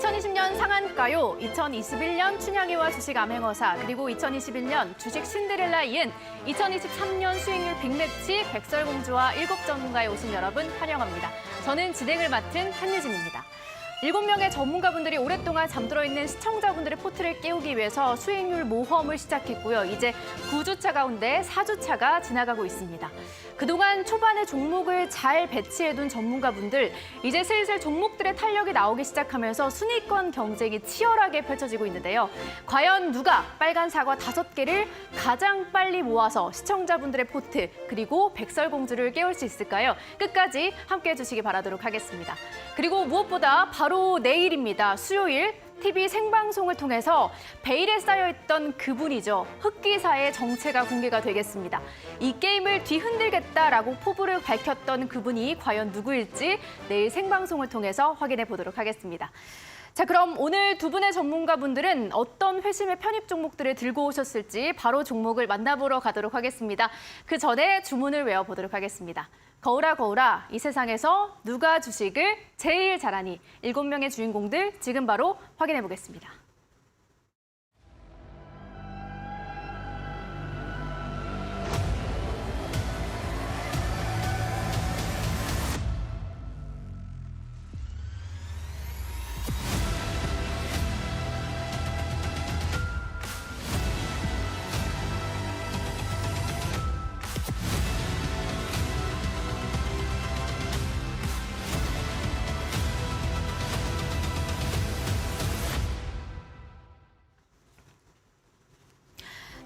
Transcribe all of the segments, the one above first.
2020년 상한가요, 2021년 춘향이와 주식 암행어사, 그리고 2021년 주식 신데렐라 이은 2023년 수익률 빅매치 백설공주와 7전문가에 오신 여러분 환영합니다. 저는 진행을 맡은 한유진입니다. 7명의 전문가분들이 오랫동안 잠들어 있는 시청자분들의 포트를 깨우기 위해서 수익률 모험을 시작했고요. 이제 9주차 가운데 4주차가 지나가고 있습니다. 그동안 초반에 종목을 잘 배치해둔 전문가분들, 이제 슬슬 종목들의 탄력이 나오기 시작하면서 순위권 경쟁이 치열하게 펼쳐지고 있는데요. 과연 누가 빨간 사과 5개를 가장 빨리 모아서 시청자분들의 포트, 그리고 백설공주를 깨울 수 있을까요? 끝까지 함께해 주시기 바라도록 하겠습니다. 그리고 무엇보다 바로 내일입니다. 수요일 TV 생방송을 통해서 베일에 쌓여있던 그분이죠. 흑기사의 정체가 공개가 되겠습니다. 이 게임을 뒤흔들겠다라고 포부를 밝혔던 그분이 과연 누구일지 내일 생방송을 통해서 확인해 보도록 하겠습니다. 자, 그럼 오늘 두 분의 전문가분들은 어떤 회심의 편입 종목들을 들고 오셨을지 바로 종목을 만나보러 가도록 하겠습니다. 그 전에 주문을 외워보도록 하겠습니다. 거울아 거울아, 이 세상에서 누가 주식을 제일 잘하니? 7명의 주인공들 지금 바로 확인해 보겠습니다.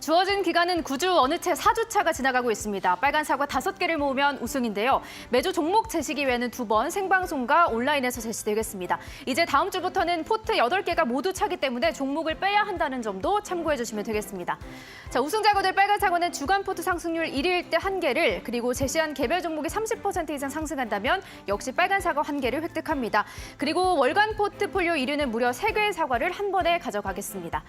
주어진 기간은 9주, 어느 채 4주차가 지나가고 있습니다. 빨간 사과 5개를 모으면 우승인데요. 매주 종목 제시 기회는 2번 생방송과 온라인에서 제시되겠습니다. 이제 다음 주부터는 포트 8개가 모두 차기 때문에 종목을 빼야 한다는 점도 참고해 주시면 되겠습니다. 자, 우승자거들 빨간 사과는 주간 포트 상승률 1위일 때 1개를, 그리고 제시한 개별 종목이 30% 이상 상승한다면 역시 빨간 사과 1개를 획득합니다. 그리고 월간 포트폴리오 1위는 무려 3개의 사과를 한 번에 가져가겠습니다.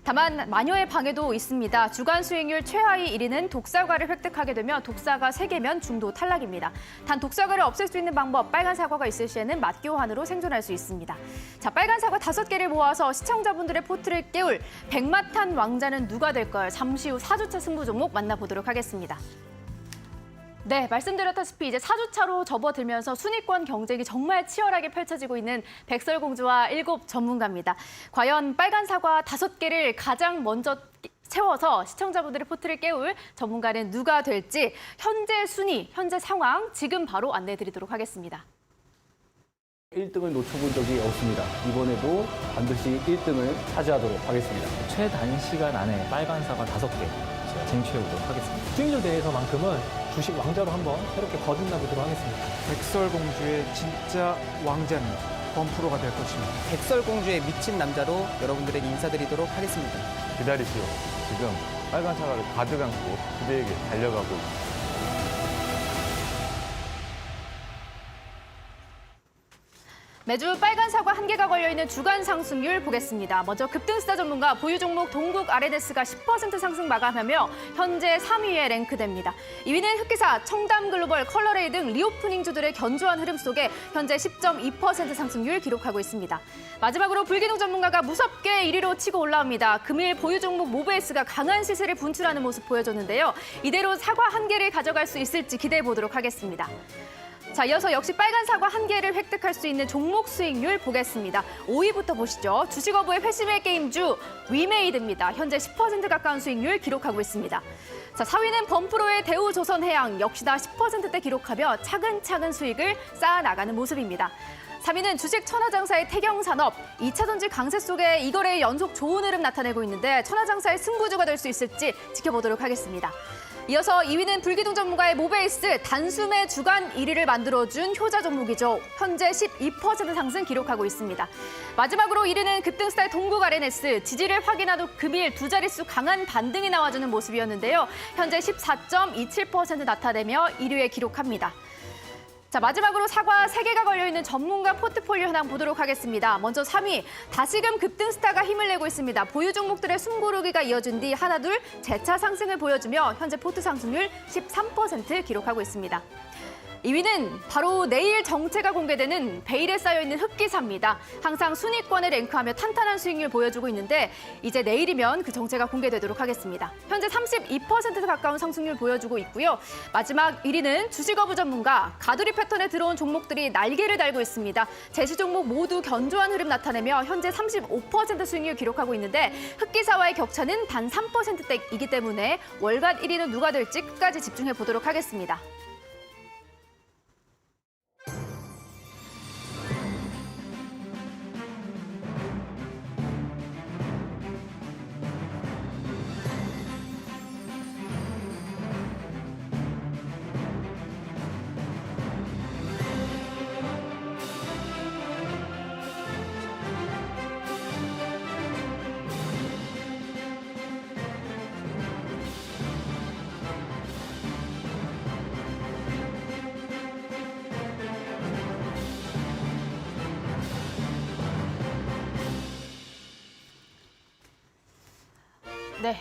다만 마녀의 방해도 있습니다. 주간 수익률 최하위 1위는 독사과를 획득하게 되면 독사가 3개면 중도 탈락입니다. 단 독사과를 없앨 수 있는 방법, 빨간 사과가 있을 시에는 맛교환으로 생존할 수 있습니다. 자, 빨간 사과 5개를 모아서 시청자분들의 포트를 깨울 백마탄 왕자는 누가 될까요? 잠시 후 4주차 승부 종목 만나보도록 하겠습니다. 네, 말씀드렸다시피 이제 4주차로 접어들면서 순위권 경쟁이 정말 치열하게 펼쳐지고 있는 백설공주와 7 전문가입니다. 과연 빨간 사과 5개를 가장 먼저 채워서 시청자분들의 포트를 깨울 전문가는 누가 될지 현재 순위, 현재 상황 지금 바로 안내해드리도록 하겠습니다. 1등을 놓쳐본 적이 없습니다. 이번에도 반드시 1등을 차지하도록 하겠습니다. 최단시간 안에 빨간 사과 5개 쟁취해보도록 하겠습니다. 수익률 대회에서만큼은 주식 왕자로 한번 새롭게 거듭나 보도록 하겠습니다. 백설공주의 진짜 왕자는 범프로가 될 것입니다. 백설공주의 미친 남자로 여러분들에게 인사드리도록 하겠습니다. 기다리시오. 지금 빨간 사과를 가득 안고 그대에게 달려가고 있습니다. 매주 빨간 사과 1개가 걸려있는 주간 상승률 보겠습니다. 먼저 급등스타 전문가 보유 종목 동국 RNS가 10% 상승 마감하며 현재 3위에 랭크됩니다. 2위는 흑기사, 청담글로벌, 컬러레이 등 리오프닝주들의 견조한 흐름 속에 현재 10.2% 상승률 기록하고 있습니다. 마지막으로 불기둥 전문가가 무섭게 1위로 치고 올라옵니다. 금일 보유 종목 모베이스가 강한 시세를 분출하는 모습 보여줬는데요. 이대로 사과 1개를 가져갈 수 있을지 기대해 보도록 하겠습니다. 자, 이어서 역시 빨간 사과 1개를 획득할 수 있는 종목 수익률 보겠습니다. 5위부터 보시죠. 주식어부의 회심의 게임주 위메이드입니다. 현재 10% 가까운 수익률 기록하고 있습니다. 자, 4위는 범프로의 대우조선해양, 역시나 10%대 기록하며 차근차근 수익을 쌓아나가는 모습입니다. 3위는 주식 천하장사의 태경산업, 2차전지 강세 속에 이 거래의 연속 좋은 흐름 나타내고 있는데 천하장사의 승부주가 될 수 있을지 지켜보도록 하겠습니다. 이어서 2위는 불기둥 전문가의 모베이스, 단숨에 주간 1위를 만들어준 효자 종목이죠. 현재 12% 상승 기록하고 있습니다. 마지막으로 1위는 급등스타의 동국 RNS, 지지를 확인한 후 금일 2자릿수 강한 반등이 나와주는 모습이었는데요. 현재 14.27% 나타내며 1위에 기록합니다. 자, 마지막으로 사과 3개가 걸려있는 전문가 포트폴리오 현황 보도록 하겠습니다. 먼저 3위, 다시금 급등스타가 힘을 내고 있습니다. 보유 종목들의 숨고르기가 이어진 뒤 하나둘 재차 상승을 보여주며 현재 포트 상승률 13% 기록하고 있습니다. 2위는 바로 내일 정체가 공개되는 베일에 쌓여있는 흑기사입니다. 항상 순위권에 랭크하며 탄탄한 수익률 보여주고 있는데 이제 내일이면 그 정체가 공개되도록 하겠습니다. 현재 32% 가까운 상승률 보여주고 있고요. 마지막 1위는 주식어부 전문가, 가두리 패턴에 들어온 종목들이 날개를 달고 있습니다. 제시 종목 모두 견조한 흐름 나타내며 현재 35% 수익률 기록하고 있는데 흑기사와의 격차는 단 3%대이기 때문에 월간 1위는 누가 될지 끝까지 집중해 보도록 하겠습니다. 네.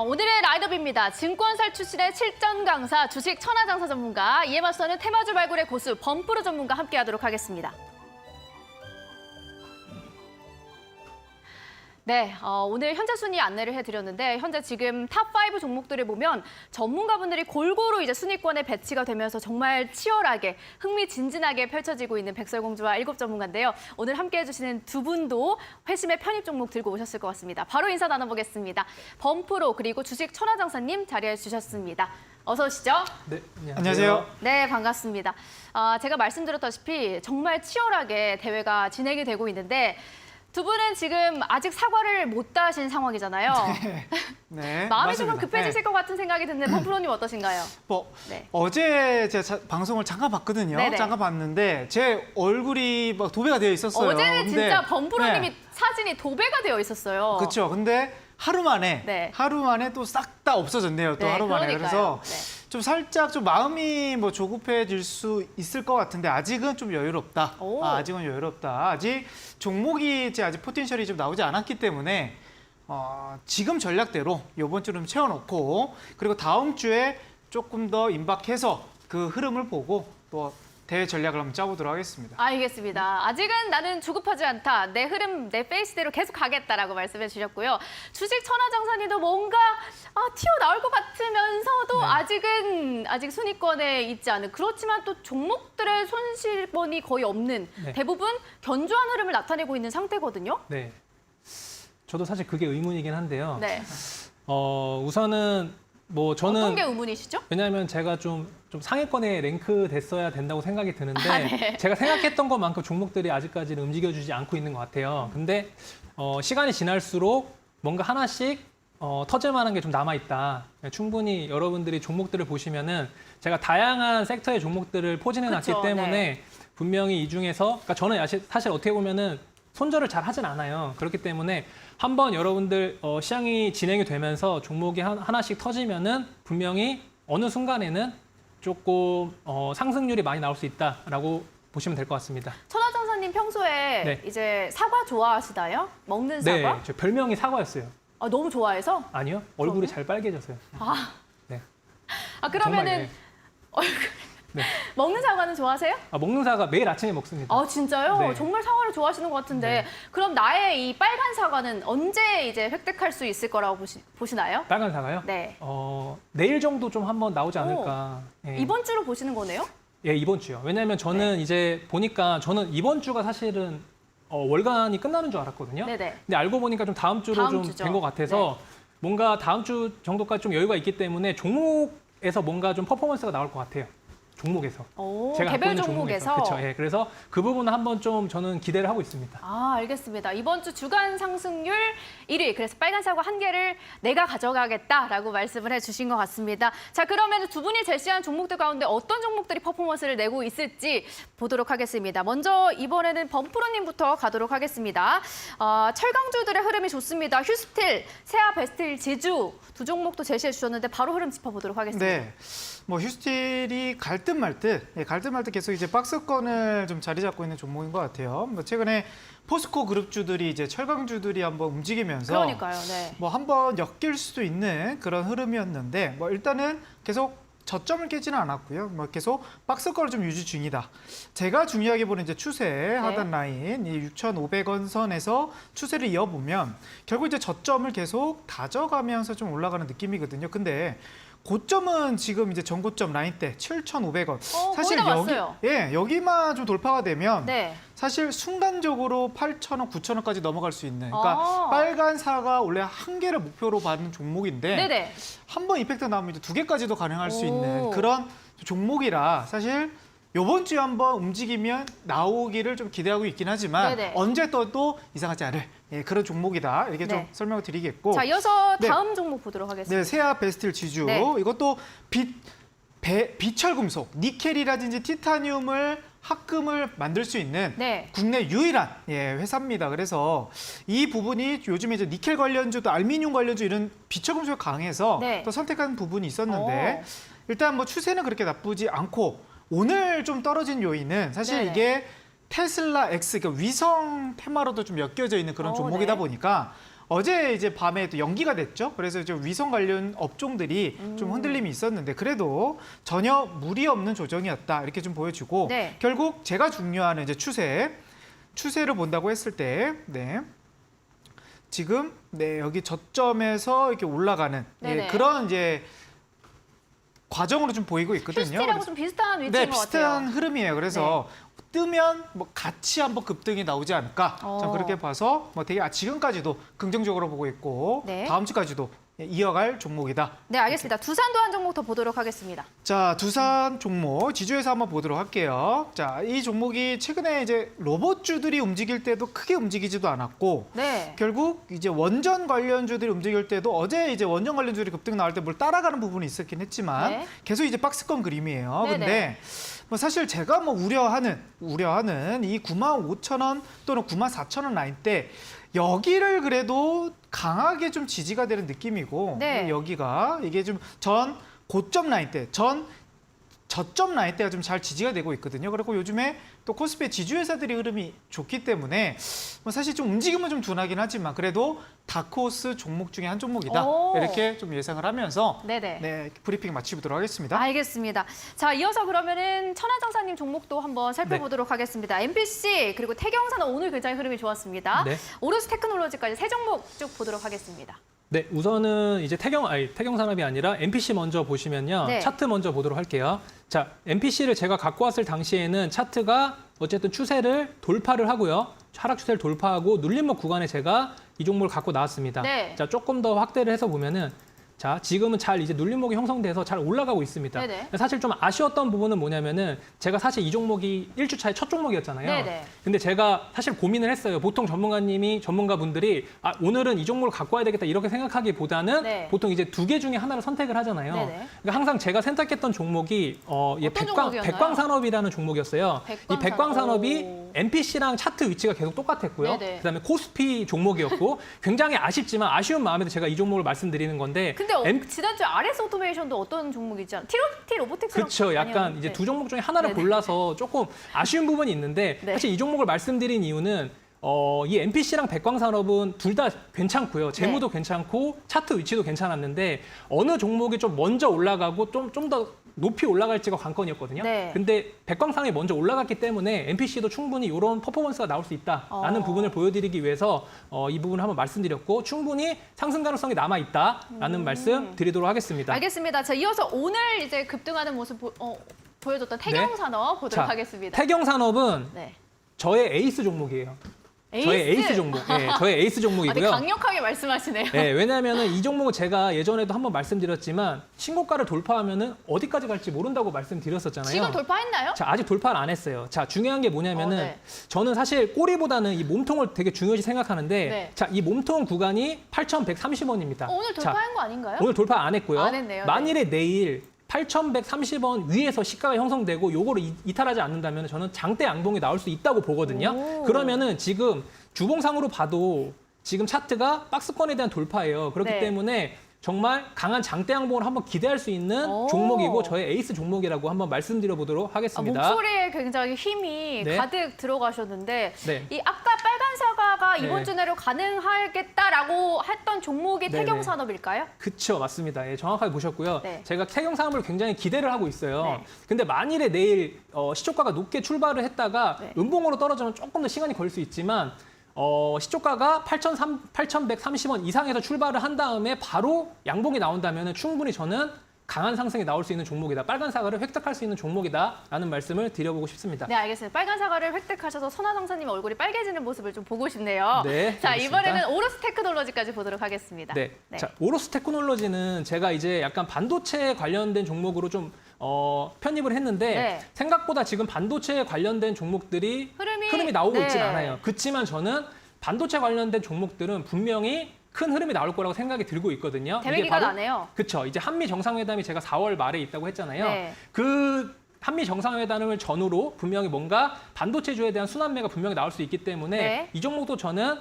오늘의 라인업입니다. 증권사 출신의 실전 강사, 주식 천하장사 전문가, 이에 맞서는 테마주 발굴의 고수, 범프로 전문가 함께하도록 하겠습니다. 네, 오늘 현재 순위 안내를 해드렸는데 현재 지금 탑5 종목들을 보면 전문가분들이 골고루 이제 순위권에 배치가 되면서 정말 치열하게 흥미진진하게 펼쳐지고 있는 백설공주와 7 전문가인데요. 오늘 함께해 주시는 두 분도 회심의 편입 종목 들고 오셨을 것 같습니다. 바로 인사 나눠보겠습니다. 범프로 그리고 주식 천하장사님 자리해 주셨습니다. 어서 오시죠. 네, 안녕하세요. 네, 반갑습니다. 제가 말씀드렸다시피 정말 치열하게 대회가 진행이 되고 있는데 두 분은 지금 아직 사과를 못 하신 상황이잖아요. 네, 마음이 맞습니다. 조금 급해지실 네. 것 같은 생각이 드는데 범프로님 어떠신가요? 네. 어제 제가 방송을 잠깐 봤거든요. 네네. 잠깐 봤는데 제 얼굴이 막 도배가 되어 있었어요. 어제는 근데, 진짜 범프로님이 네. 사진이 도배가 되어 있었어요. 그렇죠. 근데 하루 만에 네. 또 싹 다 없어졌네요. 또 네, 하루 만에. 그러니까요. 그래서 좀 살짝 좀 마음이 뭐 조급해질 수 있을 것 같은데 아직은 좀 여유롭다. 오. 아직은 여유롭다. 아직 종목이 이제 아직 포텐셜이 좀 나오지 않았기 때문에 지금 전략대로 이번 주는 채워놓고 그리고 다음 주에 조금 더 임박해서 그 흐름을 보고 또 대회 전략을 한번 짜보도록 하겠습니다. 알겠습니다. 아직은 나는 조급하지 않다. 내 흐름, 내 페이스대로 계속 가겠다라고 말씀해 주셨고요. 주식 천하장사님도 뭔가 튀어나올 것 같으면서도 아직 순위권에 있지 않은 그렇지만 또 종목들의 손실권이 거의 없는 네. 대부분 견조한 흐름을 나타내고 있는 상태거든요. 네. 저도 사실 그게 의문이긴 한데요. 네. 우선은 뭐 저는 어떤 게 의문이시죠? 왜냐하면 제가 좀 상위권에 랭크 됐어야 된다고 생각이 드는데 네. 제가 생각했던 것만큼 종목들이 아직까지는 움직여주지 않고 있는 것 같아요. 근데 시간이 지날수록 뭔가 하나씩 터질 만한 게 좀 남아있다. 충분히 여러분들이 종목들을 보시면은 제가 다양한 섹터의 종목들을 포진해놨기 그쵸, 때문에 네. 분명히 이 중에서 그러니까 저는 사실 어떻게 보면은 손절을 잘 하진 않아요. 그렇기 때문에 한번 여러분들 시장이 진행이 되면서 종목이 하나씩 터지면은 분명히 어느 순간에는 조금 상승률이 많이 나올 수 있다라고 보시면 될 것 같습니다. 천하장사님 평소에 네. 이제 사과 좋아하시나요? 먹는 사과? 네, 저 별명이 사과였어요. 너무 좋아해서? 아니요, 얼굴이 그러면? 잘 빨개져서요. 그러면은 정말, 네. 얼굴 네. 먹는 사과는 좋아하세요? 먹는 사과 매일 아침에 먹습니다. 진짜요? 네. 정말 사과를 좋아하시는 것 같은데 그럼 나의 이 빨간 사과는 언제 이제 획득할 수 있을 거라고 보시나요? 빨간 사과요? 네. 내일 정도 좀 한번 나오지 않을까. 예. 이번 주로 보시는 거네요? 예, 이번 주요. 왜냐하면 저는 이제 보니까 저는 이번 주가 사실은 월간이 끝나는 줄 알았거든요. 네네. 근데 알고 보니까 좀 다음 주로 다음 좀 주죠. 된 것 같아서 뭔가 다음 주 정도까지 좀 여유가 있기 때문에 종목에서 뭔가 좀 퍼포먼스가 나올 것 같아요. 종목에서. 제가 갖고 개별 있는 종목에서? 그렇죠. 예, 그래서 그 부분은 한번 좀 저는 기대를 하고 있습니다. 알겠습니다. 이번 주 주간 상승률 1위. 그래서 빨간 사과 한 개를 내가 가져가겠다라고 말씀을 해주신 것 같습니다. 자, 그러면 두 분이 제시한 종목들 가운데 어떤 종목들이 퍼포먼스를 내고 있을지 보도록 하겠습니다. 먼저 이번에는 범프로님부터 가도록 하겠습니다. 철강주들의 흐름이 좋습니다. 휴스틸, 세아 베스틸, 제주 두 종목도 제시해 주셨는데 바로 흐름 짚어보도록 하겠습니다. 네. 뭐 휴스틸이 갈 듯 말 듯 계속 이제 박스권을 좀 자리 잡고 있는 종목인 것 같아요. 뭐 최근에 포스코 그룹주들이 이제 철강주들이 한번 움직이면서 그러니까요. 네. 뭐 한번 엮일 수도 있는 그런 흐름이었는데 뭐 일단은 계속 저점을 깨지는 않았고요. 뭐 계속 박스권을 좀 유지 중이다. 제가 중요하게 보는 이제 추세 하단 라인 이 6,500원 선에서 추세를 이어보면 결국 이제 저점을 계속 다져가면서 좀 올라가는 느낌이거든요. 근데 고점은 지금 이제 전고점 라인 때 7,500원. 거의 다 왔어요. 여기만 좀 돌파가 되면 네. 사실 순간적으로 8,000원, 9,000원까지 넘어갈 수 있는. 그러니까 빨간 사가 원래 한 개를 목표로 받는 종목인데 네네. 한 번 이펙트 나오면 이제 두 개까지도 가능할 수 오. 있는 그런 종목이라 사실 이번 주에 한번 움직이면 나오기를 좀 기대하고 있긴 하지만 네네. 언제 떠도 이상하지 않을 그런 종목이다. 이렇게 좀 네. 설명을 드리겠고. 자, 이어서 네. 다음 종목 보도록 하겠습니다. 네, 세아 베스틸 지주. 네. 이것도 비철금속, 니켈이라든지 티타늄을 합금을 만들 수 있는 네. 국내 유일한 회사입니다. 그래서 이 부분이 요즘에 이제 니켈 관련주, 또 알루미늄 관련주 이런 비철금속이 강해서 네. 또 선택한 부분이 있었는데 일단 뭐 추세는 그렇게 나쁘지 않고 오늘 좀 떨어진 요인은 사실 네네. 이게 테슬라 X, 그러니까 위성 테마로도 좀 엮여져 있는 그런 종목이다 네. 보니까 어제 이제 밤에 또 연기가 됐죠. 그래서 좀 위성 관련 업종들이 좀 흔들림이 있었는데 그래도 전혀 무리 없는 조정이었다. 이렇게 좀 보여주고 네. 결국 제가 중요한 이제 추세를 본다고 했을 때 지금 여기 저점에서 이렇게 올라가는 네네. 그런 이제 과정으로 좀 보이고 있거든요. 큐스티라고 좀 비슷한 위치인 네, 것 비슷한 같아요. 흐름이에요. 그래서 뜨면 뭐 같이 한번 급등이 나오지 않을까? 전 그렇게 봐서 뭐 되게 지금까지도 긍정적으로 보고 있고 네. 다음 주까지도 이어갈 종목이다. 네, 알겠습니다. 두산도 한 종목 더 보도록 하겠습니다. 자, 두산 종목 지주에서 한번 보도록 할게요. 자, 이 종목이 최근에 이제 로봇주들이 움직일 때도 크게 움직이지도 않았고 네. 결국 이제 원전 관련주들이 움직일 때도 어제 이제 원전 관련주들이 급등 나올 때 뭘 따라가는 부분이 있었긴 했지만 네. 계속 이제 박스권 그림이에요. 네네. 근데 뭐 사실 제가 뭐 우려하는 이 95,000원 또는 94,000원 라인 때 여기를 그래도 강하게 좀 지지가 되는 느낌이고 네. 여기가 이게 좀 전 고점 라인 때 저점 라인 때가 좀 잘 지지가 되고 있거든요. 그리고 요즘에 또 코스피 지주회사들이 흐름이 좋기 때문에 뭐 사실 좀 움직임은 좀 둔하긴 하지만 그래도 다크호스 종목 중에 한 종목이다. 오. 이렇게 좀 예상을 하면서 네네. 브리핑 마치도록 하겠습니다. 알겠습니다. 자, 이어서 그러면은 천하장사님 종목도 한번 살펴보도록 하겠습니다. MPC 그리고 태경산업 오늘 굉장히 흐름이 좋았습니다. 네. 오로스 테크놀로지까지 세 종목 쭉 보도록 하겠습니다. 네, 우선은 이제 태경산업이 아니라 MPC 먼저 보시면요. 네. 차트 먼저 보도록 할게요. 자, MPC를 제가 갖고 왔을 당시에는 차트가 어쨌든 추세를 돌파를 하고요. 하락 추세를 돌파하고 눌림목 구간에 제가 이 종목을 갖고 나왔습니다. 네. 자, 조금 더 확대를 해서 보면은 자, 지금은 잘 이제 눌림목이 형성돼서 잘 올라가고 있습니다. 네네. 사실 좀 아쉬웠던 부분은 뭐냐면은 제가 사실 이 종목이 1주차의 첫 종목이었잖아요. 네네. 근데 제가 사실 고민을 했어요. 보통 전문가분들이 오늘은 이 종목을 갖고 와야 되겠다 이렇게 생각하기보다는 네. 보통 이제 두 개 중에 하나를 선택을 하잖아요. 네네. 그러니까 항상 제가 선택했던 종목이 종목이었나요? 백광산업이라는 종목이었어요. 이 백광산업이 오. MPC랑 차트 위치가 계속 똑같았고요. 네네. 그다음에 코스피 종목이었고 굉장히 아쉽지만 아쉬운 마음에도 제가 이 종목을 말씀드리는 건데 근데 지난주 RS 오토메이션도 어떤 종목이지 않나요? T 로보틱스랑 그렇죠. 약간 이제 두 종목 중에 하나를 네네. 골라서 조금 아쉬운 부분이 있는데 네. 사실 이 종목을 말씀드린 이유는 이 MPC랑 백광산업은 둘 다 괜찮고요. 재무도 네. 괜찮고 차트 위치도 괜찮았는데 어느 종목이 좀 먼저 올라가고 좀 더 높이 올라갈지가 관건이었거든요. 네. 근데 백광산업이 먼저 올라갔기 때문에 MPC도 충분히 이런 퍼포먼스가 나올 수 있다라는 부분을 보여드리기 위해서 이 부분을 한번 말씀드렸고 충분히 상승 가능성이 남아있다라는 말씀 드리도록 하겠습니다. 알겠습니다. 자, 이어서 오늘 이제 급등하는 모습 보여줬던 태경산업 보도록 자, 하겠습니다. 태경산업은 네. 저의 에이스 종목이에요. 저의 에이스 종목. 네, 저의 에이스 되게 종목이고요. 강력하게 말씀하시네요. 네, 왜냐하면 이 종목은 제가 예전에도 한번 말씀드렸지만 신고가를 돌파하면은 어디까지 갈지 모른다고 말씀드렸었잖아요. 지금 돌파했나요? 자, 아직 돌파를 안 했어요. 자, 중요한 게 뭐냐면은 네. 저는 사실 꼬리보다는 이 몸통을 되게 중요시 생각하는데 네. 자, 이 몸통 구간이 8,130원입니다. 오늘 돌파한 거 아닌가요? 오늘 돌파 안 했고요. 안 했네요. 만일에 내일 8,130원 위에서 시가가 형성되고 요거를 이탈하지 않는다면 저는 장대 양봉이 나올 수 있다고 보거든요. 오. 그러면은 지금 주봉상으로 봐도 지금 차트가 박스권에 대한 돌파예요. 그렇기 네. 때문에 정말 강한 장대 양봉을 한번 기대할 수 있는 오. 종목이고 저의 에이스 종목이라고 한번 말씀드려 보도록 하겠습니다. 목소리에 굉장히 힘이 네. 가득 들어가셨는데 네. 이 아까 빨간 빨간 사과가 이번 네. 주 내로 가능하겠다라고 했던 종목이 네네. 태경산업일까요? 그쵸, 맞습니다. 예, 정확하게 보셨고요. 네. 제가 태경산업을 굉장히 기대를 하고 있어요. 네. 근데 만일에 내일 시초가가 높게 출발을 했다가 네. 음봉으로 떨어지면 조금 더 시간이 걸릴 수 있지만 시초가가 8,130원 이상에서 출발을 한 다음에 바로 양봉이 나온다면 충분히 저는 강한 상승이 나올 수 있는 종목이다. 빨간 사과를 획득할 수 있는 종목이다라는 말씀을 드려보고 싶습니다. 네, 알겠습니다. 빨간 사과를 획득하셔서 선화장사님 얼굴이 빨개지는 모습을 좀 보고 싶네요. 네, 자, 알겠습니다. 이번에는 오로스 테크놀로지까지 보도록 하겠습니다. 네. 자, 오로스 테크놀로지는 제가 이제 약간 반도체 관련된 종목으로 좀 편입을 했는데 네. 생각보다 지금 반도체에 관련된 종목들이 흐름이 나오고 네. 있진 않아요. 그렇지만 저는 반도체 관련된 종목들은 분명히 큰 흐름이 나올 거라고 생각이 들고 있거든요. 대매기가 나네요. 그렇죠. 이제 한미 정상회담이 제가 4월 말에 있다고 했잖아요. 네. 그 한미 정상회담을 전후로 분명히 뭔가 반도체주에 대한 순환매가 분명히 나올 수 있기 때문에 네. 이 종목도 저는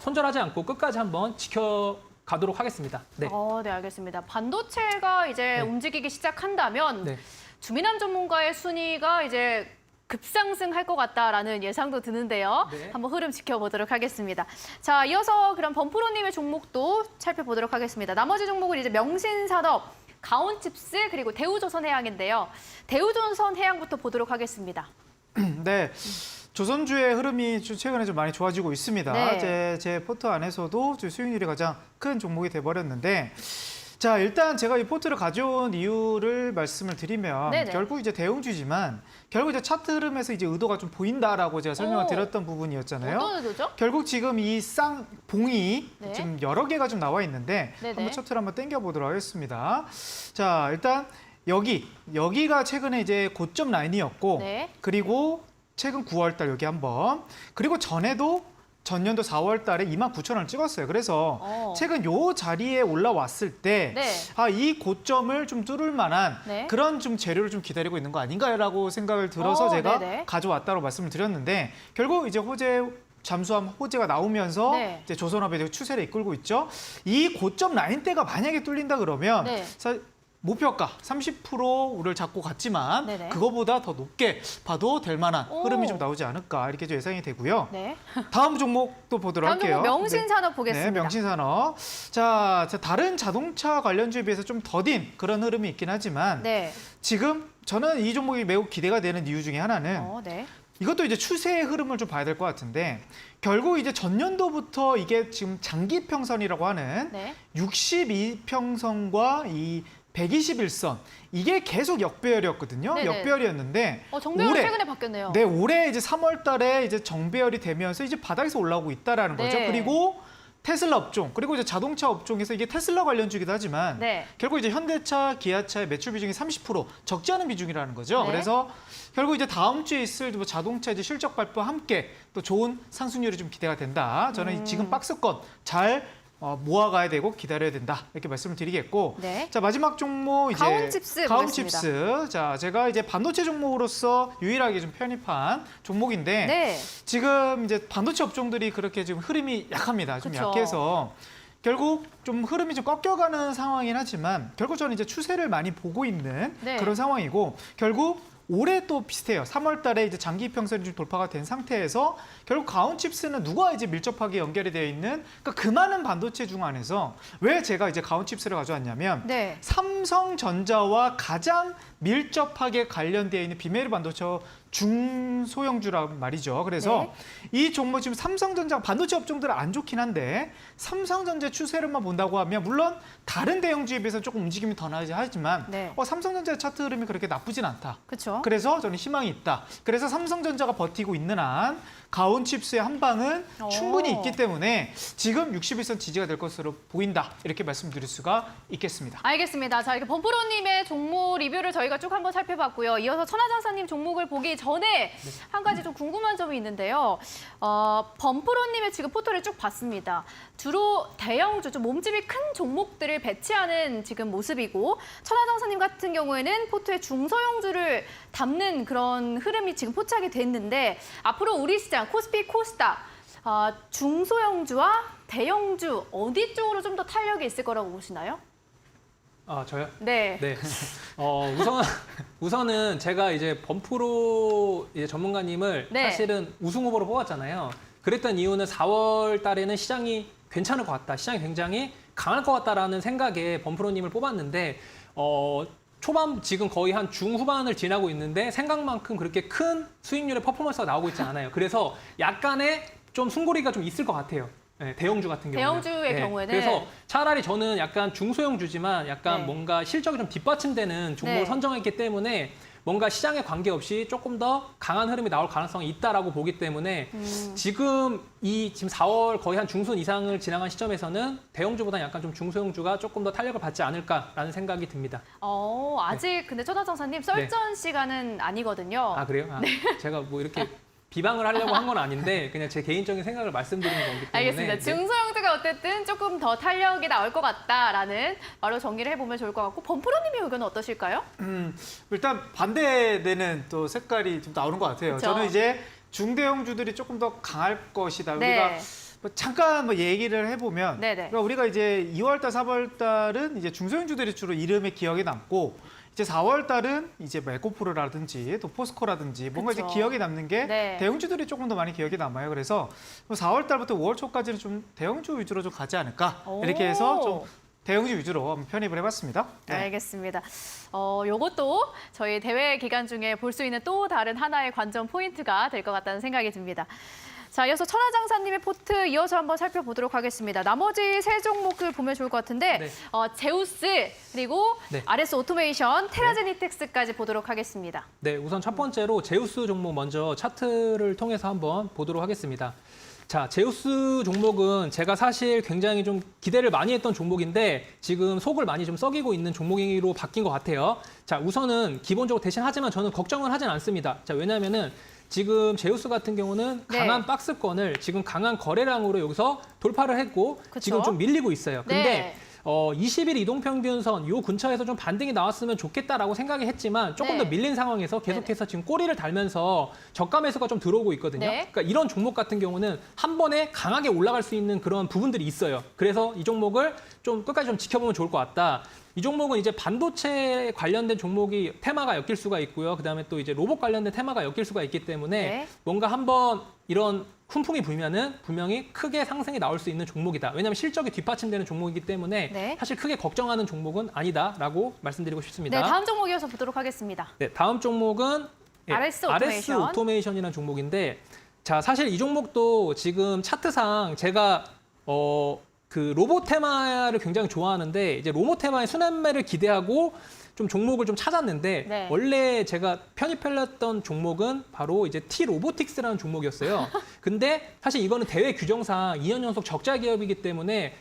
손절하지 않고 끝까지 한번 지켜가도록 하겠습니다. 네. 네, 알겠습니다. 반도체가 이제 네. 움직이기 시작한다면 네. 주민환 전문가의 순위가 이제 급상승할 것 같다라는 예상도 드는데요. 네. 한번 흐름 지켜보도록 하겠습니다. 자, 이어서 그럼 범프로님의 종목도 살펴보도록 하겠습니다. 나머지 종목은 이제 명신산업, 가온칩스 그리고 대우조선해양인데요. 대우조선해양부터 보도록 하겠습니다. 네. 조선주의 흐름이 최근에 좀 많이 좋아지고 있습니다. 네. 제 포트 안에서도 수익률이 가장 큰 종목이 돼버렸는데, 자, 일단 제가 이 포트를 가져온 이유를 말씀을 드리면 네네. 결국 이제 대형주지만 결국 이제 차트 흐름에서 이제 의도가 좀 보인다라고 제가 설명을 오. 드렸던 부분이었잖아요. 어떤 의도죠? 결국 지금 이 쌍봉이 네. 지금 여러 개가 좀 나와 있는데 네네. 한번 차트를 한번 당겨 보도록 하겠습니다. 자, 일단 여기가 최근에 이제 고점 라인이었고 네. 그리고 최근 9월 달 여기 한번 그리고 전에도 전년도 4월 달에 29,000원을 찍었어요. 그래서 최근 요 자리에 올라왔을 때 네. 이 고점을 좀 뚫을 만한 네. 그런 좀 재료를 좀 기다리고 있는 거 아닌가라고 생각을 들어서 제가 네네. 가져왔다고 말씀을 드렸는데 결국 이제 잠수함 호재가 나오면서 네. 이제 조선업의 추세를 이끌고 있죠. 이 고점 라인대가 만약에 뚫린다 그러면 네. 목표가 30%를 잡고 갔지만 네네. 그거보다 그거보다 더 높게 봐도 될 만한 오. 흐름이 좀 나오지 않을까 이렇게 좀 예상이 되고요. 네. 다음 종목도 보도록 다음 할게요. 종목 명신산업 보겠습니다. 네, 명신산업. 자, 다른 자동차 관련주에 비해서 좀 더딘 그런 흐름이 있긴 하지만 네. 지금 저는 이 종목이 매우 기대가 되는 이유 중에 하나는 네. 이것도 이제 추세의 흐름을 좀 봐야 될 것 같은데 결국 이제 전년도부터 이게 지금 장기평선이라고 하는 네. 62평선과 이 121선 이게 계속 역배열이었거든요. 네네. 역배열이었는데 정배열 올해- 최근에 바뀌었네요. 네, 올해 이제 3월 달에 이제 정배열이 되면서 이제 바닥에서 올라오고 있다라는 네. 거죠. 그리고 테슬라 업종, 그리고 이제 자동차 업종에서 이게 테슬라 관련주기도 하지만 네. 결국 이제 현대차, 기아차의 매출 비중이 30% 적지 않은 비중이라는 거죠. 네. 그래서 결국 이제 다음 주에 있을 뭐 자동차 이제 실적 발표와 함께 또 좋은 상승률이 좀 기대가 된다. 저는 지금 박스권 잘 모아가야 되고 기다려야 된다 이렇게 말씀을 드리겠고 네. 자 마지막 종목 이제 가온칩스 가온칩스 자 제가 이제 반도체 종목으로서 유일하게 좀 편입한 종목인데 네. 지금 이제 반도체 업종들이 그렇게 지금 흐름이 약합니다 좀 그쵸. 약해서 결국 좀 흐름이 좀 꺾여가는 상황이긴 하지만 결국 저는 이제 추세를 많이 보고 있는 네. 그런 상황이고 결국 올해 또 비슷해요. 3월 달에 이제 장기 평선이 좀 돌파가 된 상태에서 결국 가온칩스는 누가 이제 밀접하게 연결이 되어 있는 그러니까 그 많은 반도체 중 안에서 왜 제가 이제 가온칩스를 가져왔냐면 네. 삼성전자와 가장 밀접하게 관련되어 있는 비메르 반도체 중소형주란 말이죠. 그래서 이 종목 지금 삼성전자 반도체 업종들은 안 좋긴 한데 삼성전자 추세를만 본다고 하면 물론 다른 대형주에 비해서 조금 움직임이 더 나지 하지만 네. 삼성전자 차트 흐름이 그렇게 나쁘진 않다. 그렇죠. 그래서 저는 희망이 있다. 그래서 삼성전자가 버티고 있는 한 가온칩스의 한 방은 충분히 있기 때문에 지금 61선 지지가 될 것으로 보인다. 이렇게 말씀드릴 수가 있겠습니다. 알겠습니다. 자, 이렇게 범프로님의 종목 리뷰를 저희가 쭉 한번 살펴봤고요. 이어서 천하장사님 종목을 보기 전에 한 가지 좀 궁금한 점이 있는데요. 범프로님의 지금 포토를 쭉 봤습니다. 주로 대형주, 좀 몸집이 큰 종목들을 배치하는 지금 모습이고 천하장사님 같은 경우에는 포트에 중소형주를 담는 그런 흐름이 지금 포착이 됐는데 앞으로 우리 시장 코스피, 코스닥 중소형주와 대형주 어디 쪽으로 좀 더 탄력이 있을 거라고 보시나요? 아, 저요? 네. 네. 우선은 제가 이제 범프로 이제 전문가님을 네. 사실은 우승 후보로 뽑았잖아요. 그랬던 이유는 4월 달에는 시장이 괜찮을 것 같다. 시장이 굉장히 강할 것 같다라는 생각에 범프로님을 뽑았는데, 초반 지금 거의 한 중후반을 지나고 있는데 생각만큼 그렇게 큰 수익률의 퍼포먼스가 나오고 있지 않아요. 그래서 약간의 좀 숨고리가 좀 있을 것 같아요. 네, 대형주 같은 경우는. 대형주의 경우에는. 그래서 차라리 저는 약간 중소형주지만 약간 네. 뭔가 실적이 좀 뒷받침되는 종목을 네. 선정했기 때문에 뭔가 시장에 관계없이 조금 더 강한 흐름이 나올 가능성이 있다라고 보기 때문에 지금 4월 거의 한 중순 이상을 지나간 시점에서는 대형주보다 약간 좀 중소형주가 조금 더 탄력을 받지 않을까라는 생각이 듭니다. 아직 근데 천하장사님 썰전 시간은 아니거든요. 아, 그래요? 아, 제가 뭐 이렇게 비방을 하려고 한 건 아닌데 그냥 제 개인적인 생각을 말씀드리는 거기 때문에. 알겠습니다. 네. 중소형주가 어쨌든 조금 더 탄력이 나올 것 같다라는 바로 정리를 해보면 좋을 것 같고 범프로님의 의견은 어떠실까요? 일단 반대되는 또 색깔이 좀 나오는 것 같아요. 그쵸? 저는 이제 중대형주들이 조금 더 강할 것이다. 네. 우리가 뭐 잠깐 뭐 얘기를 해보면 네네. 그러니까 우리가 이제 2월달, 3월달은 이제 중소형주들이 주로 이름에 기억에 남고 이제 4월달은 이제 뭐 에코프로라든지 또 포스코라든지 뭔가 그쵸. 이제 기억에 남는 게 네. 대형주들이 조금 더 많이 기억에 남아요. 그래서 4월달부터 5월 초까지는 좀 대형주 위주로 좀 가지 않을까 이렇게 해서 좀 대형주 위주로 한번 편입을 해봤습니다. 네. 알겠습니다. 요것도 저희 대회 기간 중에 볼 수 있는 또 다른 하나의 관전 포인트가 될 것 같다는 생각이 듭니다. 자, 이어서 천하장사님의 포트 이어서 한번 살펴보도록 하겠습니다. 나머지 세 종목들 보면 좋을 것 같은데 네. 제우스 그리고 네. RS 오토메이션, 테라제니텍스까지 보도록 하겠습니다. 네, 우선 첫 번째로 제우스 종목 먼저 차트를 통해서 한번 보도록 하겠습니다. 자, 제우스 종목은 제가 사실 굉장히 좀 기대를 많이 했던 종목인데 지금 속을 많이 좀 썩이고 있는 종목으로 바뀐 것 같아요. 자, 우선은 기본적으로 대신하지만 저는 걱정은 하진 않습니다. 자, 왜냐면은 지금 제우스 같은 경우는 네. 강한 박스권을 지금 강한 거래량으로 여기서 돌파를 했고 그쵸? 지금 좀 밀리고 있어요. 근데 네. 20일 이동평균선 요 근처에서 좀 반등이 나왔으면 좋겠다라고 생각이 했지만 조금 네. 더 밀린 상황에서 계속해서 지금 꼬리를 달면서 저가 매수가 좀 들어오고 있거든요. 네. 그러니까 이런 종목 같은 경우는 한 번에 강하게 올라갈 수 있는 그런 부분들이 있어요. 그래서 이 종목을 좀 끝까지 좀 지켜보면 좋을 것 같다. 이 종목은 이제 반도체 관련된 종목이 테마가 엮일 수가 있고요. 그다음에 또 이제 로봇 관련된 테마가 엮일 수가 있기 때문에 네. 뭔가 한번 이런 훈풍이 불면은 분명히 크게 상승이 나올 수 있는 종목이다. 왜냐하면 실적이 뒷받침되는 종목이기 때문에 네. 사실 크게 걱정하는 종목은 아니다라고 말씀드리고 싶습니다. 네, 다음 종목 이어서 보도록 하겠습니다. 네, 다음 종목은 RS RS 오토메이션. 오토메이션이라는 종목인데, 자, 사실 이 종목도 지금 차트상 제가 그 로봇 테마를 굉장히 좋아하는데 이제 로봇 테마의 순환매를 기대하고 좀 종목을 좀 찾았는데 네. 원래 제가 편입했던 종목은 바로 이제 T 로보틱스라는 종목이었어요. 근데 사실 이거는 대회 규정상 2년 연속 적자 기업이기 때문에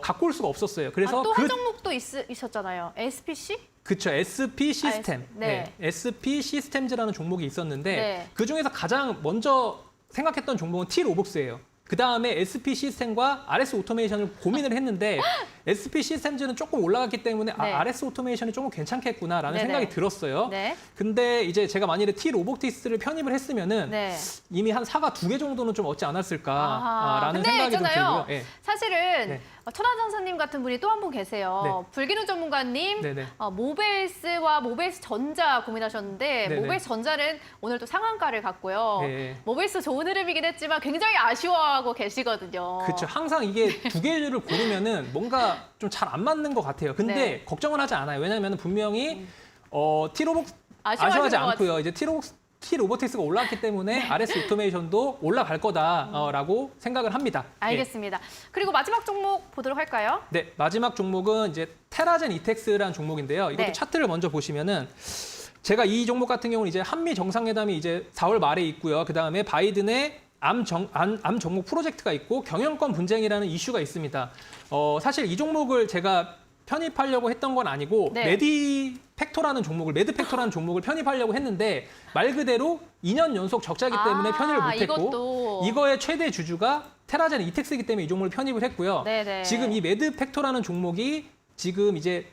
갖고 올 수가 없었어요. 그래서 또 한 종목도 있었잖아요. SPC? 그쵸, SP 시스템. 네. SP 시스템즈라는 종목이 있었는데 네. 그중에서 가장 먼저 생각했던 종목은 T 로복스예요. 그 다음에 SP 시스템과 RS 오토메이션을 고민을 했는데 SP 시스템즈는 조금 올라갔기 때문에 네. RS 오토메이션이 조금 괜찮겠구나라는 네네. 생각이 들었어요. 네. 근데 이제 제가 만일에 T 로보틱스를 편입을 했으면은 네. 이미 한 사과 2개 정도는 좀 얻지 아하. 않았을까라는 근데 생각이 좀 있잖아요. 들고요. 예. 사실은 네. 천하장사님 같은 분이 또 한 분 계세요. 네. 불기능 전문가님, 네네. 모베이스와 모베이스 전자 고민하셨는데 네네. 모베이스 전자는 오늘 또 상한가를 갔고요. 네. 모베이스 좋은 흐름이긴 했지만 굉장히 아쉬워하고 계시거든요. 그렇죠. 항상 이게 두 개를 고르면은 뭔가 좀 잘 안 맞는 것 같아요. 근데 네. 걱정은 하지 않아요. 왜냐하면 분명히 T로봇 아쉬워하시는 아쉬워하지 것 않고요. 이제 T 로보틱스가 올라왔기 때문에 RS 오토메이션도 올라갈 거다라고 생각을 합니다. 예. 알겠습니다. 그리고 마지막 종목 보도록 할까요? 네, 마지막 종목은 이제 테라젠 이텍스라는 종목인데요. 이것도 네. 차트를 먼저 보시면은 제가 이 종목 같은 경우는 이제 한미 정상회담이 이제 4월 말에 있고요. 그 다음에 바이든의 암 정목 프로젝트가 있고 경영권 분쟁이라는 이슈가 있습니다. 사실 이 종목을 제가 편입하려고 했던 건 아니고 네. 매드팩토라는 종목을 편입하려고 했는데 말 그대로 2년 연속 적자이기 때문에 편입을 못했고 이것도. 이거의 최대 주주가 테라젠 이텍스이기 때문에 이 종목을 편입을 했고요. 네네. 지금 이 매드팩토라는 종목이 지금 이제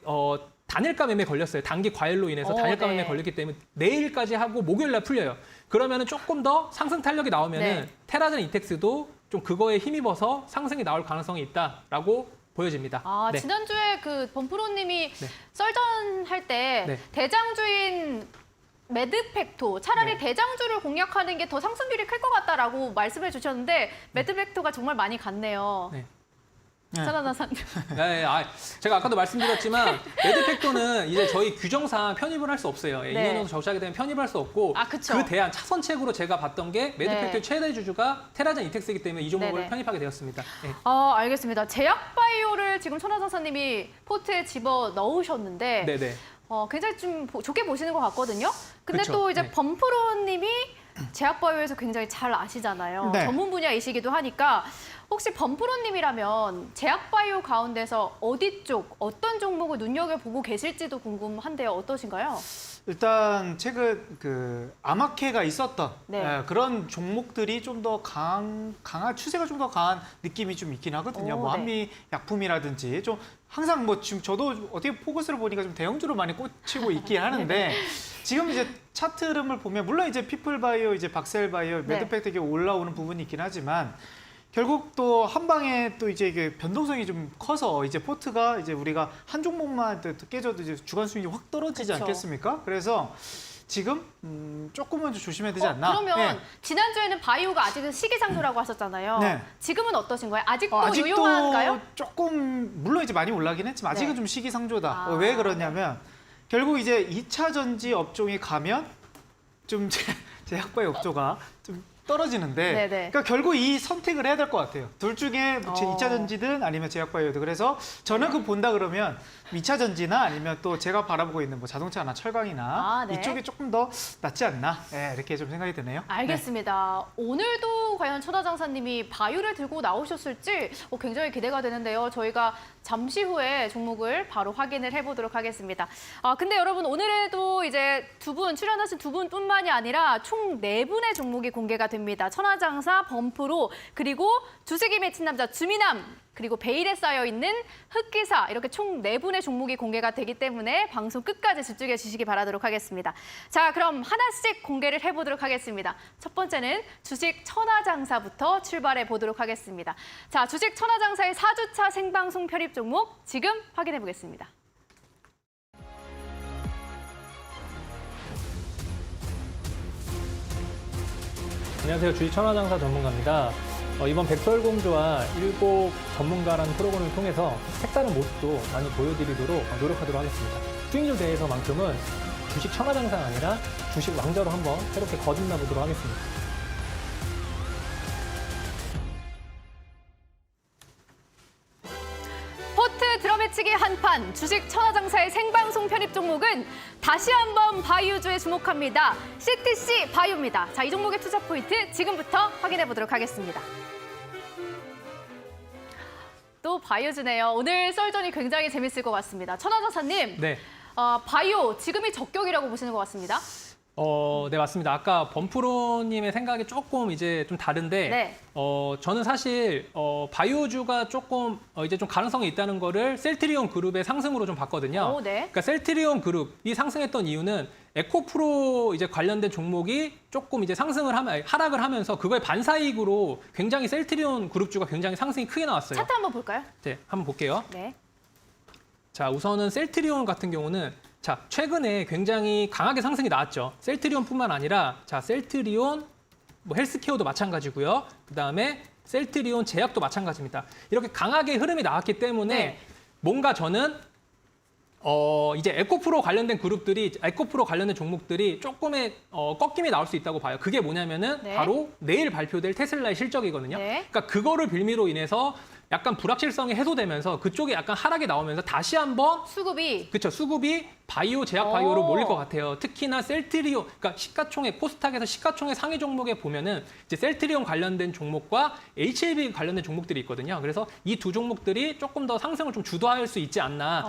단일가 매매 걸렸어요. 단기 과열로 인해서 단일가 네. 매매 걸렸기 때문에 내일까지 하고 목요일 날 풀려요. 그러면은 조금 더 상승 탄력이 나오면은 네. 테라젠 이텍스도 좀 그거에 힘입어서 상승이 나올 가능성이 있다라고 보여집니다. 아, 네. 지난주에 그 범프로님이 네. 썰전 할 때 네. 대장주인 매드팩토, 차라리 네. 대장주를 공략하는 게 더 상승률이 클 것 같다라고 말씀해 주셨는데 매드팩토가 정말 많이 갔네요. 네. 천하장사님. 네, 제가 아까도 말씀드렸지만 매드팩토는 이제 저희 규정상 편입을 할 수 없어요. 네. 2년 정도 적시하게 되면 편입을 할 수 없고 아, 그쵸. 그 대안 차선책으로 제가 봤던 게 매드팩토의 네. 최대 주주가 테라젠 이텍스이기 때문에 이 종목을 네네. 편입하게 되었습니다. 네. 알겠습니다. 제약바이오를 지금 천하장사님이 포트에 집어 넣으셨는데 네네. 굉장히 좀 좋게 보시는 것 같거든요. 근데 그쵸. 또 이제 네. 범프로님이 제약바이오에서 굉장히 잘 아시잖아요. 네. 전문 분야이시기도 하니까 혹시 범프로님이라면 제약바이오 가운데서 어디 쪽, 어떤 종목을 눈여겨보고 계실지도 궁금한데요. 어떠신가요? 일단 최근 그 암학회가 있었던 네. 그런 종목들이 좀 더 강한 추세가 좀 더 강한 느낌이 좀 있긴 하거든요. 오, 뭐 네. 한미 약품이라든지 좀 항상 뭐 지금 저도 어떻게 포커스를 보니까 좀 대형주로 많이 꽂히고 있긴 하는데 지금 이제 차트 흐름을 보면 물론 이제 피플바이오, 이제 박셀바이오, 네. 매드팩트에 올라오는 부분이 있긴 하지만 결국 또 한 방에 또 이제 이게 변동성이 좀 커서 이제 포트가 이제 우리가 한 종목만 깨져도 이제 주간 수익이 확 떨어지지 그쵸. 않겠습니까? 그래서 지금 조금은 좀 조심해야 되지 않나? 그러면 네. 지난주에는 바이오가 아직은 시기상조라고 하셨잖아요. 네. 지금은 어떠신 거예요? 아직도 아직도 유효한가요? 조금 물론 이제 많이 올라긴 했지만 아직은 네. 좀 시기상조다. 아, 왜 그러냐면 결국 이제 2차 전지 업종이 가면 좀 제약바이오 업종가 좀 떨어지는데 네네. 그러니까 결국 이 선택을 해야 될 것 같아요. 둘 중에 2차 전지든 아니면 제약바이오든. 그래서 저는 그 본다 그러면 2차 전지나 아니면 또 제가 바라보고 있는 뭐 자동차나 철강이나 아, 네. 이쪽이 조금 더 낫지 않나 이렇게 좀 생각이 드네요. 알겠습니다. 오늘도 과연 천하장사님이 바이오를 들고 나오셨을지 굉장히 기대가 되는데요. 저희가 잠시 후에 종목을 바로 확인을 해보도록 하겠습니다. 근데 여러분 오늘에도 이제 출연하신 두 분뿐만이 아니라 총 4분의 종목이 공개가 됩니다. 천하장사, 범프로, 그리고 주식이 맺힌 남자 주미남, 그리고 베일에 쌓여있는 흑기사, 이렇게 총 4분의 종목이 공개가 되기 때문에 방송 끝까지 집중해 주시기 바라도록 하겠습니다. 자, 그럼 하나씩 공개를 해보도록 하겠습니다. 첫 번째는 주식 천하장사부터 출발해 보도록 하겠습니다. 자, 주식 천하장사의 4주차 생방송 편입 종목 지금 확인해 보겠습니다. 안녕하세요. 주식 천하장사 전문가입니다. 이번 백설공주와 7 전문가라는 프로그램을 통해서 색다른 모습도 많이 보여드리도록 노력하도록 하겠습니다. 수익률 대회에서만큼은 주식 천하장사가 아니라 주식 왕자로 한번 새롭게 거듭나 보도록 하겠습니다. 포트 들어매치기 한판, 주식 천하장사의 생방송 편입 종목은 다시 한번 바이오주에 주목합니다. CTC 바이오입니다. 자, 이 종목의 투자 포인트 지금부터 확인해 보도록 하겠습니다. 또 바이오주네요. 오늘 썰전이 굉장히 재밌을 것 같습니다. 천하장사님, 네. 바이오 지금이 적격이라고 보시는 것 같습니다. 네, 맞습니다. 아까 범프로님의 생각이 조금 이제 좀 다른데, 네. 저는 사실, 바이오주가 조금, 이제 좀 가능성이 있다는 거를 셀트리온 그룹의 상승으로 좀 봤거든요. 오, 네. 그러니까 셀트리온 그룹이 상승했던 이유는 에코프로 이제 관련된 종목이 조금 이제 하락을 하면서 그거의 반사이익으로 굉장히 셀트리온 그룹주가 굉장히 상승이 크게 나왔어요. 차트 한번 볼까요? 네, 한번 볼게요. 네. 자, 우선은 셀트리온 같은 경우는 자, 최근에 굉장히 강하게 상승이 나왔죠. 셀트리온뿐만 아니라 자, 셀트리온 뭐 헬스케어도 마찬가지고요. 그다음에 셀트리온 제약도 마찬가지입니다. 이렇게 강하게 흐름이 나왔기 때문에 네. 뭔가 저는 이제 에코프로 관련된 종목들이 조금의 꺾임이 나올 수 있다고 봐요. 그게 뭐냐면은 네. 바로 내일 발표될 테슬라의 실적이거든요. 네. 그러니까 그거를 빌미로 인해서 약간 불확실성이 해소되면서 그쪽에 약간 하락이 나오면서 다시 한번 수급이 수급이 바이오, 제약 바이오로 오. 몰릴 것 같아요. 특히나 셀트리온, 그러니까 시가총액, 코스닥에서 시가총액 상위 종목에 보면은 이제 셀트리온 관련된 종목과 HLB 관련된 종목들이 있거든요. 그래서 이 두 종목들이 조금 더 상승을 좀 주도할 수 있지 않나.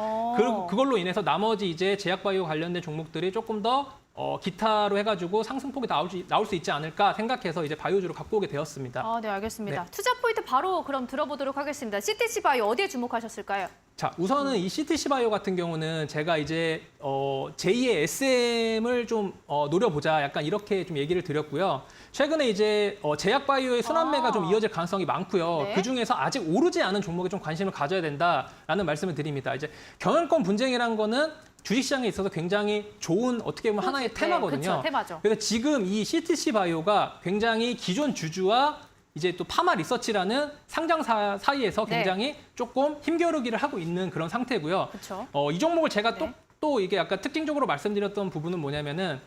그걸로 인해서 나머지 이제 제약 바이오 관련된 종목들이 조금 더 기타로 해가지고 상승폭이 나올 수 있지 않을까 생각해서 이제 바이오주를 갖고 오게 되었습니다. 네, 알겠습니다. 네. 투자 포인트 바로 그럼 들어보도록 하겠습니다. CTC 바이오 어디에 주목하셨을까요? 자, 우선은 이 CTC 바이오 같은 경우는 제가 이제 제2의 SM을 좀 노려보자 약간 이렇게 좀 얘기를 드렸고요. 최근에 이제 제약 바이오의 순환매가 좀 이어질 가능성이 많고요. 네. 그 중에서 아직 오르지 않은 종목에 좀 관심을 가져야 된다라는 말씀을 드립니다. 이제 경영권 분쟁이라는 거는 주식시장에 있어서 굉장히 좋은 어떻게 보면 하나의 네, 테마거든요. 그쵸, 테마죠. 그래서 지금 이 CTC 바이오가 굉장히 기존 주주와 이제 또 파마 리서치라는 상장사 사이에서 네. 굉장히 조금 힘겨루기를 하고 있는 그런 상태고요. 그렇죠. 이 종목을 제가 네. 또 이게 약간 특징적으로 말씀드렸던 부분은 뭐냐면은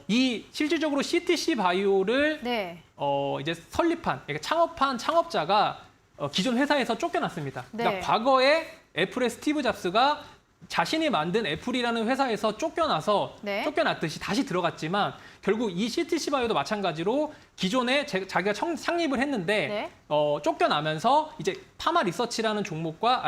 이 실질적으로 CTC 바이오를 네. 이제 설립한, 그러니까 창업한 창업자가 기존 회사에서 쫓겨났습니다. 네. 그러니까 과거에 애플의 스티브 잡스가 자신이 만든 애플이라는 회사에서 쫓겨나서 네. 쫓겨났듯이 다시 들어갔지만 결국 이 CTC 바이오도 마찬가지로 기존에 자기가 창립을 했는데 네. 쫓겨나면서 이제 파마 리서치라는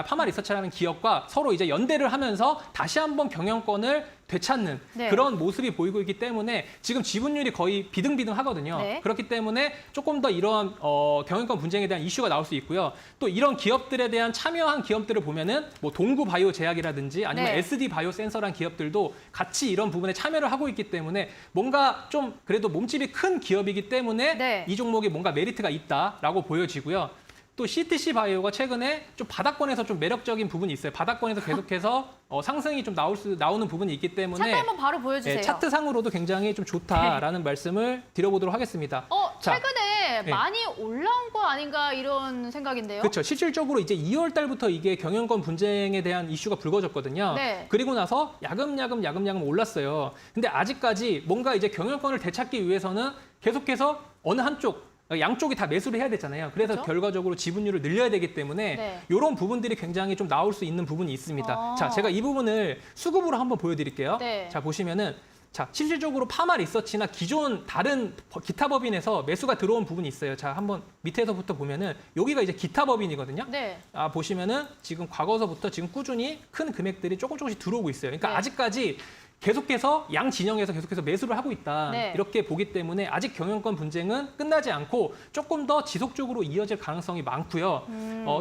파마 리서치라는 기업과 서로 이제 연대를 하면서 다시 한번 경영권을 되찾는 네. 그런 모습이 보이고 있기 때문에 지금 지분율이 거의 비등비등하거든요. 네. 그렇기 때문에 조금 더 이러한 경영권 분쟁에 대한 이슈가 나올 수 있고요. 또 이런 기업들에 대한 참여한 기업들을 보면은 뭐 동구 바이오 제약이라든지 아니면 네. SD 바이오 센서란 기업들도 같이 이런 부분에 참여를 하고 있기 때문에 뭔가 좀 그래도 몸집이 큰 기업이기 때문에 네. 이 종목이 뭔가 메리트가 있다라고 보여지고요. 또 CTC 바이오가 최근에 좀 바닥권에서 좀 매력적인 부분이 있어요. 바닥권에서 계속해서 상승이 좀 나오는 부분이 있기 때문에 차트 한번 바로 보여주세요. 차트상으로도 굉장히 좀 좋다라는 말씀을 드려보도록 하겠습니다. 자, 최근에 네. 많이 올라온 거 아닌가 이런 생각인데요. 그렇죠. 실질적으로 이제 2월 달부터 이게 경영권 분쟁에 대한 이슈가 불거졌거든요. 네. 그리고 나서 야금야금 올랐어요. 근데 아직까지 뭔가 이제 경영권을 되찾기 위해서는 계속해서 어느 한쪽 양쪽이 다 매수를 해야 되잖아요. 그래서 그렇죠? 결과적으로 지분율을 늘려야 되기 때문에 네. 이런 부분들이 굉장히 좀 나올 수 있는 부분이 있습니다. 아. 자, 제가 이 부분을 수급으로 한번 보여드릴게요. 네. 자, 보시면은 자, 실질적으로 파마 리서치나 기존 다른 기타 법인에서 매수가 들어온 부분이 있어요. 자, 한번 밑에서부터 보면은 여기가 이제 기타 법인이거든요. 네. 보시면은 지금 과거서부터 지금 꾸준히 큰 금액들이 조금씩 들어오고 있어요. 그러니까 네. 아직까지 계속해서 양 진영에서 계속해서 매수를 하고 있다. 네. 이렇게 보기 때문에 아직 경영권 분쟁은 끝나지 않고 조금 더 지속적으로 이어질 가능성이 많고요.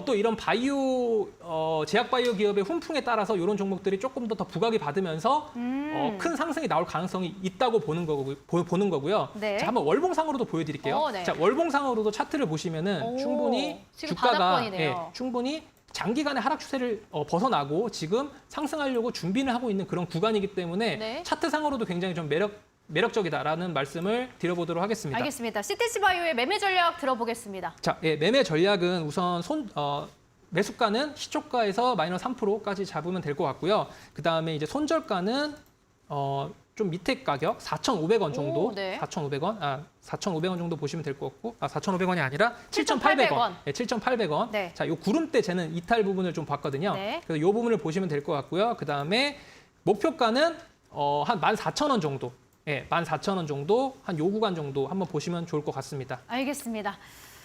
또 이런 바이오 제약 바이오 기업의 훈풍에 따라서 이런 종목들이 조금 더 부각이 받으면서 큰 상승이 나올 가능성이 있다고 보는 거고요. 네. 자, 한번 월봉상으로도 보여드릴게요. 네. 자, 월봉상으로도 차트를 보시면은 오, 충분히 지금 주가가 바닥권이네요. 충분히 장기간의 하락 추세를 벗어나고 지금 상승하려고 준비를 하고 있는 그런 구간이기 때문에 네. 차트상으로도 굉장히 좀 매력적이다라는 말씀을 드려보도록 하겠습니다. 알겠습니다. CTC 바이오의 매매 전략 들어보겠습니다. 자, 매매 전략은 우선 매수가는 시초가에서 마이너스 3%까지 잡으면 될 것 같고요. 그 다음에 이제 손절가는 좀 밑에 가격 4,500원 정도, 오, 네. 4,500원, 4,500원 정도 보시면 될 것 같고, 4,500원이 아니라 7,800원, 7,800원. 네. 자, 요 구름대 재는 이탈 부분을 좀 봤거든요. 네. 그래서 요 부분을 보시면 될 것 같고요. 그 다음에 목표가는 한 14,000원 정도, 14,000원 정도, 한 요 구간 정도 한번 보시면 좋을 것 같습니다. 알겠습니다.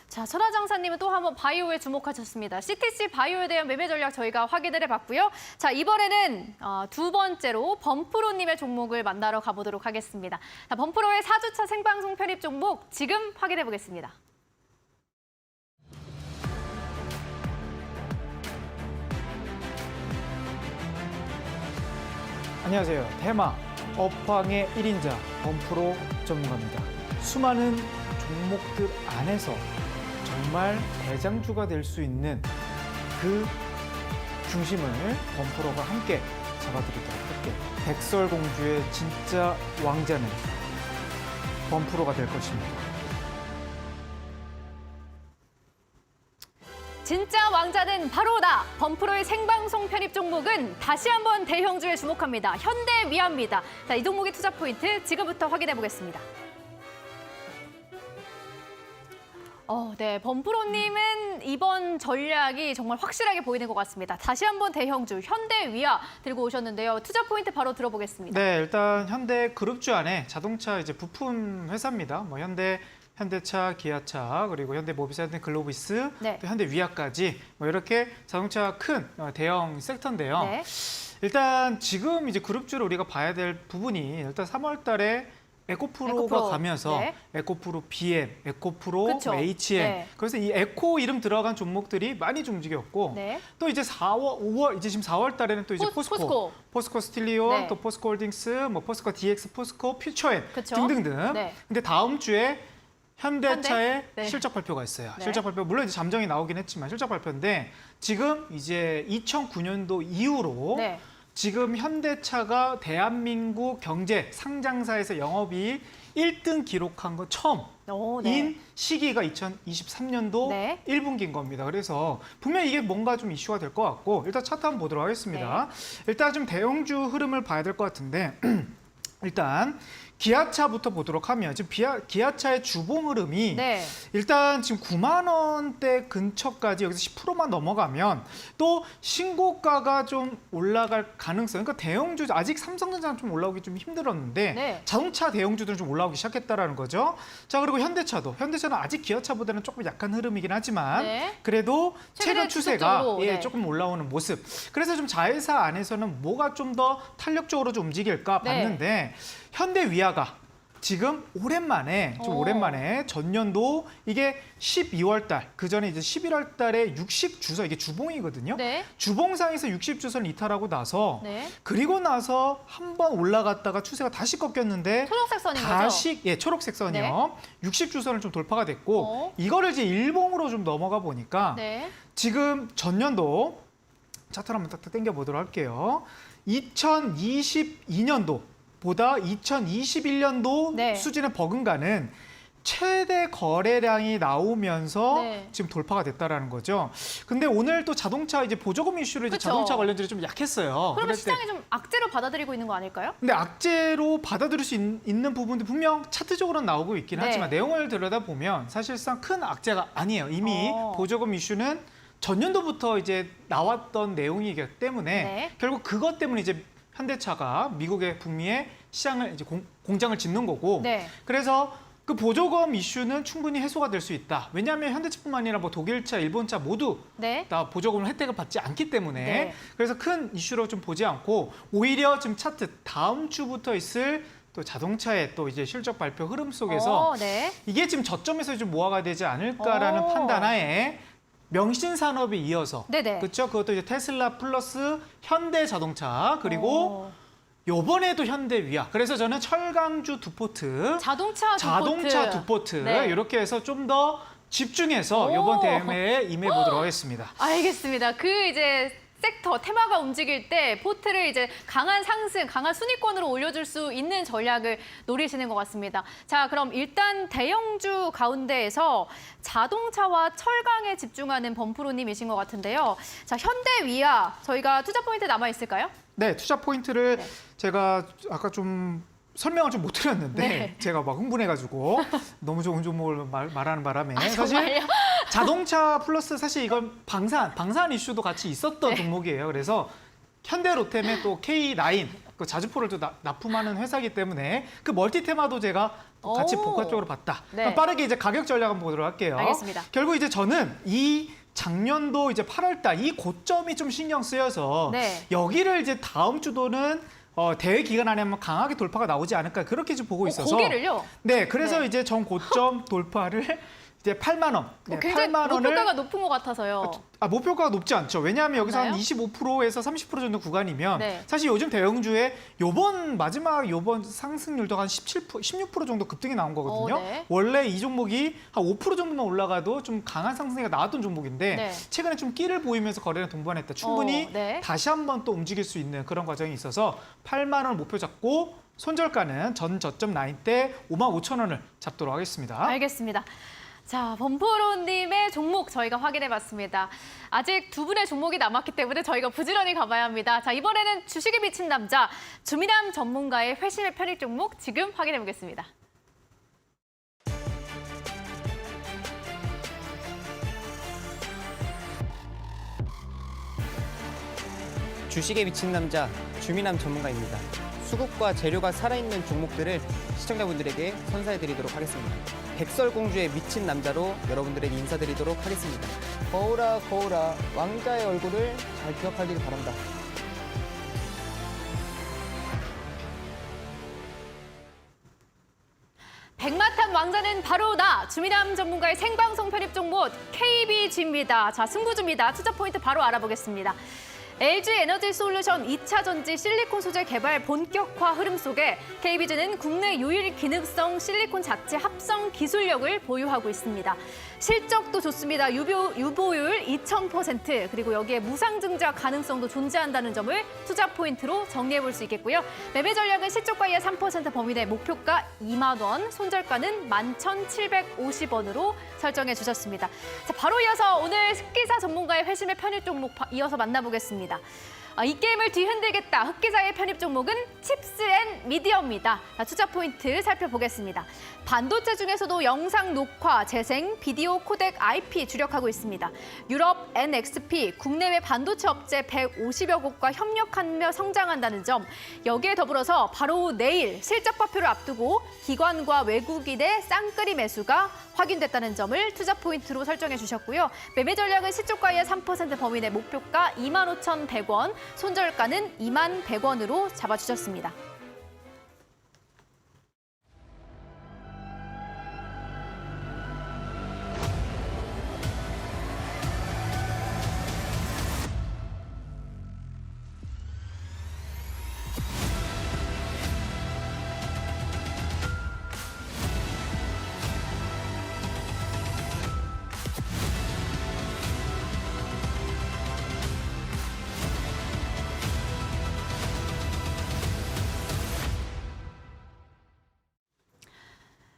자, 천하장사님은 또 한번 바이오에 주목하셨습니다. CTC 바이오에 대한 매매 전략 저희가 확인을 해봤고요. 자, 이번에는 두 번째로 범프로님의 종목을 만나러 가보도록 하겠습니다. 자, 범프로의 4주차 생방송 편입 종목 지금 확인해 보겠습니다. 안녕하세요. 테마 업황의 1인자 범프로 전문가입니다. 수많은 종목들 안에서 정말 대장주가 될 수 있는 그 중심을 범프로가 함께 잡아드리도록 할게요. 백설공주의 진짜 왕자는 범프로가 될 것입니다. 진짜 왕자는 바로 나! 범프로의 생방송 편입 종목은 다시 한번 대형주에 주목합니다. 현대위아입니다. 자, 이 종목의 투자 포인트 지금부터 확인해 보겠습니다. 네, 범프로님은 이번 전략이 정말 확실하게 보이는 것 같습니다. 다시 한번 대형주 현대위아 들고 오셨는데요. 투자 포인트 바로 들어보겠습니다. 네, 일단 현대 그룹주 안에 자동차 이제 부품 회사입니다. 뭐 현대차, 기아차, 그리고 현대모비스, 현대글로비스, 네. 또 현대위아까지 뭐 이렇게 자동차 큰 대형 섹터인데요. 네. 일단 지금 이제 그룹주를 우리가 봐야 될 부분이 일단 3월 달에 에코프로가 에코프로. 가면서 네. 에코프로 BM, 에코프로 그쵸. HM. 네. 그래서 이 에코 이름 들어간 종목들이 많이 좀 움직였고 네. 또 이제 4월, 5월 이제 지금 4월 달에는 또 이제 포스코. 포스코 스틸리온, 네. 또 포스코 홀딩스, 뭐 포스코 DX, 포스코 퓨처엔 그쵸. 등등등. 네. 근데 다음 주에 현대차의 현대? 네. 실적 발표가 있어요. 네. 실적 발표 물론 이제 잠정이 나오긴 했지만 실적 발표인데 지금 이제 2009년도 이후로 네. 지금 현대차가 대한민국 경제 상장사에서 영업이익 1등 기록한 거 처음인 오, 네. 시기가 2023년도 네. 1분기인 겁니다. 그래서 분명히 이게 뭔가 좀 이슈가 될 것 같고 일단 차트 한번 보도록 하겠습니다. 네. 일단 좀 대형주 흐름을 봐야 될 것 같은데 일단 기아차부터 보도록 하면 지금 기아차의 주봉 흐름이 네. 일단 지금 9만 원대 근처까지 여기서 10%만 넘어가면 또 신고가가 좀 올라갈 가능성. 그러니까 대형주 아직 삼성전자는 좀 올라오기 좀 힘들었는데 네. 자동차 대형주들은 좀 올라오기 시작했다라는 거죠. 자 그리고 현대차는 아직 기아차보다는 조금 약한 흐름이긴 하지만 네. 그래도 최근 최근에 추세가 지속적으로, 네. 조금 올라오는 모습. 그래서 좀 자회사 안에서는 뭐가 좀 더 탄력적으로 좀 움직일까 네. 봤는데 현대위아가 지금 오랜만에 전년도 이게 12월 달 그전에 이제 11월 달에 60주선 이게 주봉이거든요. 네. 주봉상에서 60주선을 이탈하고 나서 네. 그리고 나서 한번 올라갔다가 추세가 다시 꺾였는데 초록색 선인 거죠? 다시 초록색 선이요. 60주선을 좀 돌파가 됐고 이거를 이제 일봉으로 좀 넘어가 보니까 네. 지금 전년도 차트를 한번 딱 당겨 보도록 할게요. 2022년도 보다 2021년도 네. 수준에 버금가는 최대 거래량이 나오면서 네. 지금 돌파가 됐다라는 거죠. 근데 오늘 또 자동차 이제 보조금 이슈로 이제 그쵸. 자동차 관련주들이 좀 약했어요. 그러면 그럴 때 시장이 좀 악재로 받아들이고 있는 거 아닐까요? 근데 악재로 받아들일 수 있는 부분도 분명 차트적으로는 나오고 있긴 네. 하지만 내용을 들여다보면 사실상 큰 악재가 아니에요. 이미 보조금 이슈는 전년도부터 이제 나왔던 내용이기 때문에 네. 결국 그것 때문에 이제 현대차가 미국의 북미의 시장을 이제 공장을 짓는 거고 네. 그래서 그 보조금 이슈는 충분히 해소가 될 수 있다. 왜냐하면 현대차뿐만 아니라 뭐 독일차, 일본차 모두 네. 다 보조금을 혜택을 받지 않기 때문에 네. 그래서 큰 이슈로 좀 보지 않고 오히려 지금 차트 다음 주부터 있을 또 자동차의 또 이제 실적 발표 흐름 속에서 네. 이게 지금 저점에서 좀 모아가 되지 않을까라는 판단하에 명신 산업에 이어서 네네. 그렇죠. 그것도 이제 테슬라 플러스 현대자동차 그리고 요번에도 현대위아. 그래서 저는 철강주 두 포트, 자동차 두 포트 네. 이렇게 해서 좀 더 집중해서 오. 이번 대회에 임해 보도록 하겠습니다. 알겠습니다. 그 이제 섹터 테마가 움직일 때 포트를 이제 강한 상승, 강한 순위권으로 올려줄 수 있는 전략을 노리시는 것 같습니다. 자, 그럼 일단 대형주 가운데에서 자동차와 철강에 집중하는 범프로님이신 것 같은데요. 자, 현대위아 저희가 투자 포인트 남아 있을까요? 네, 투자 포인트를 제가 아까 좀 설명을 좀 못 드렸는데 네. 제가 막 흥분해가지고 너무 좋은 종목을 말하는 바람에 사실 정말요? 자동차 플러스 사실 이건 방산 이슈도 같이 있었던 종목이에요. 그래서 현대로템의 또 K9 그 자주포를 또 납품하는 회사이기 때문에 그 멀티 테마도 제가 같이 오. 복합적으로 봤다. 네. 그럼 빠르게 이제 가격 전략 한번 보도록 할게요. 알겠습니다. 결국 이제 저는 이 작년도 이제 8월달 이 고점이 좀 신경 쓰여서 네. 여기를 이제 다음 주도는 대회 기간 안에 한번 강하게 돌파가 나오지 않을까 그렇게 좀 보고 있어서 고기를요? 네, 그래서 네. 이제 전 고점 돌파를 이제 8만 원. 네, 굉장히 8만 원을 목표가가 높은 것 같아서요. 목표가가 높지 않죠. 왜냐하면 여기서 한 맞나요? 25%에서 30% 정도 구간이면 네. 사실 요즘 대형주에 요번 상승률도 한 17%, 16% 정도 급등이 나온 거거든요. 네. 원래 이 종목이 한 5% 정도만 올라가도 좀 강한 상승이 나왔던 종목인데 네. 최근에 좀 끼를 보이면서 거래는 동반했다. 충분히 네. 다시 한번 또 움직일 수 있는 그런 과정이 있어서 8만 원 목표 잡고 손절가는 전 저점 라인 때 55,000원을 잡도록 하겠습니다. 알겠습니다. 자, 범프로님의 종목 저희가 확인해봤습니다. 아직 두 분의 종목이 남았기 때문에 저희가 부지런히 가봐야 합니다. 자, 이번에는 주식에 미친 남자, 주미남 전문가의 회심의 편입 종목 지금 확인해보겠습니다. 주식에 미친 남자 주미남 전문가입니다. 수급과 재료가 살아있는 종목들을 시청자분들에게 선사해드리도록 하겠습니다. 백설공주에 미친 남자로 여러분들에게 인사드리도록 하겠습니다. 거울아 거울아 왕자의 얼굴을 잘 기억하길 바란다. 왕자는 바로 나 주미남 전문가의 생방송 편입 종목 KBG입니다. 자, 승부주입니다. 투자 포인트 바로 알아보겠습니다. LG 에너지 솔루션 2차 전지 실리콘 소재 개발 본격화 흐름 속에 KBG는 국내 유일 기능성 실리콘 자체 합성 기술력을 보유하고 있습니다. 실적도 좋습니다. 유보율 2000%, 그리고 여기에 무상증자 가능성도 존재한다는 점을 투자 포인트로 정리해 볼 수 있겠고요. 매매 전략은 시초가의 3% 범위 내 목표가 2만 원, 손절가는 11,750원으로 설정해 주셨습니다. 자, 바로 이어서 오늘 흑기사 전문가의 회심의 편입 종목 이어서 만나보겠습니다. 이 게임을 뒤흔들겠다. 흑기사의 편입 종목은 칩스 앤 미디어입니다. 자, 투자 포인트 살펴보겠습니다. 반도체 중에서도 영상 녹화, 재생, 비디오 코덱 IP 주력하고 있습니다. 유럽 NXP, 국내외 반도체 업체 150여 곳과 협력하며 성장한다는 점, 여기에 더불어서 바로 내일 실적 발표를 앞두고 기관과 외국인의 쌍끌이 매수가 확인됐다는 점을 투자 포인트로 설정해 주셨고요. 매매 전략은 시초가의 3% 범위 내 목표가 25,100원, 손절가는 21,100원으로 잡아주셨습니다.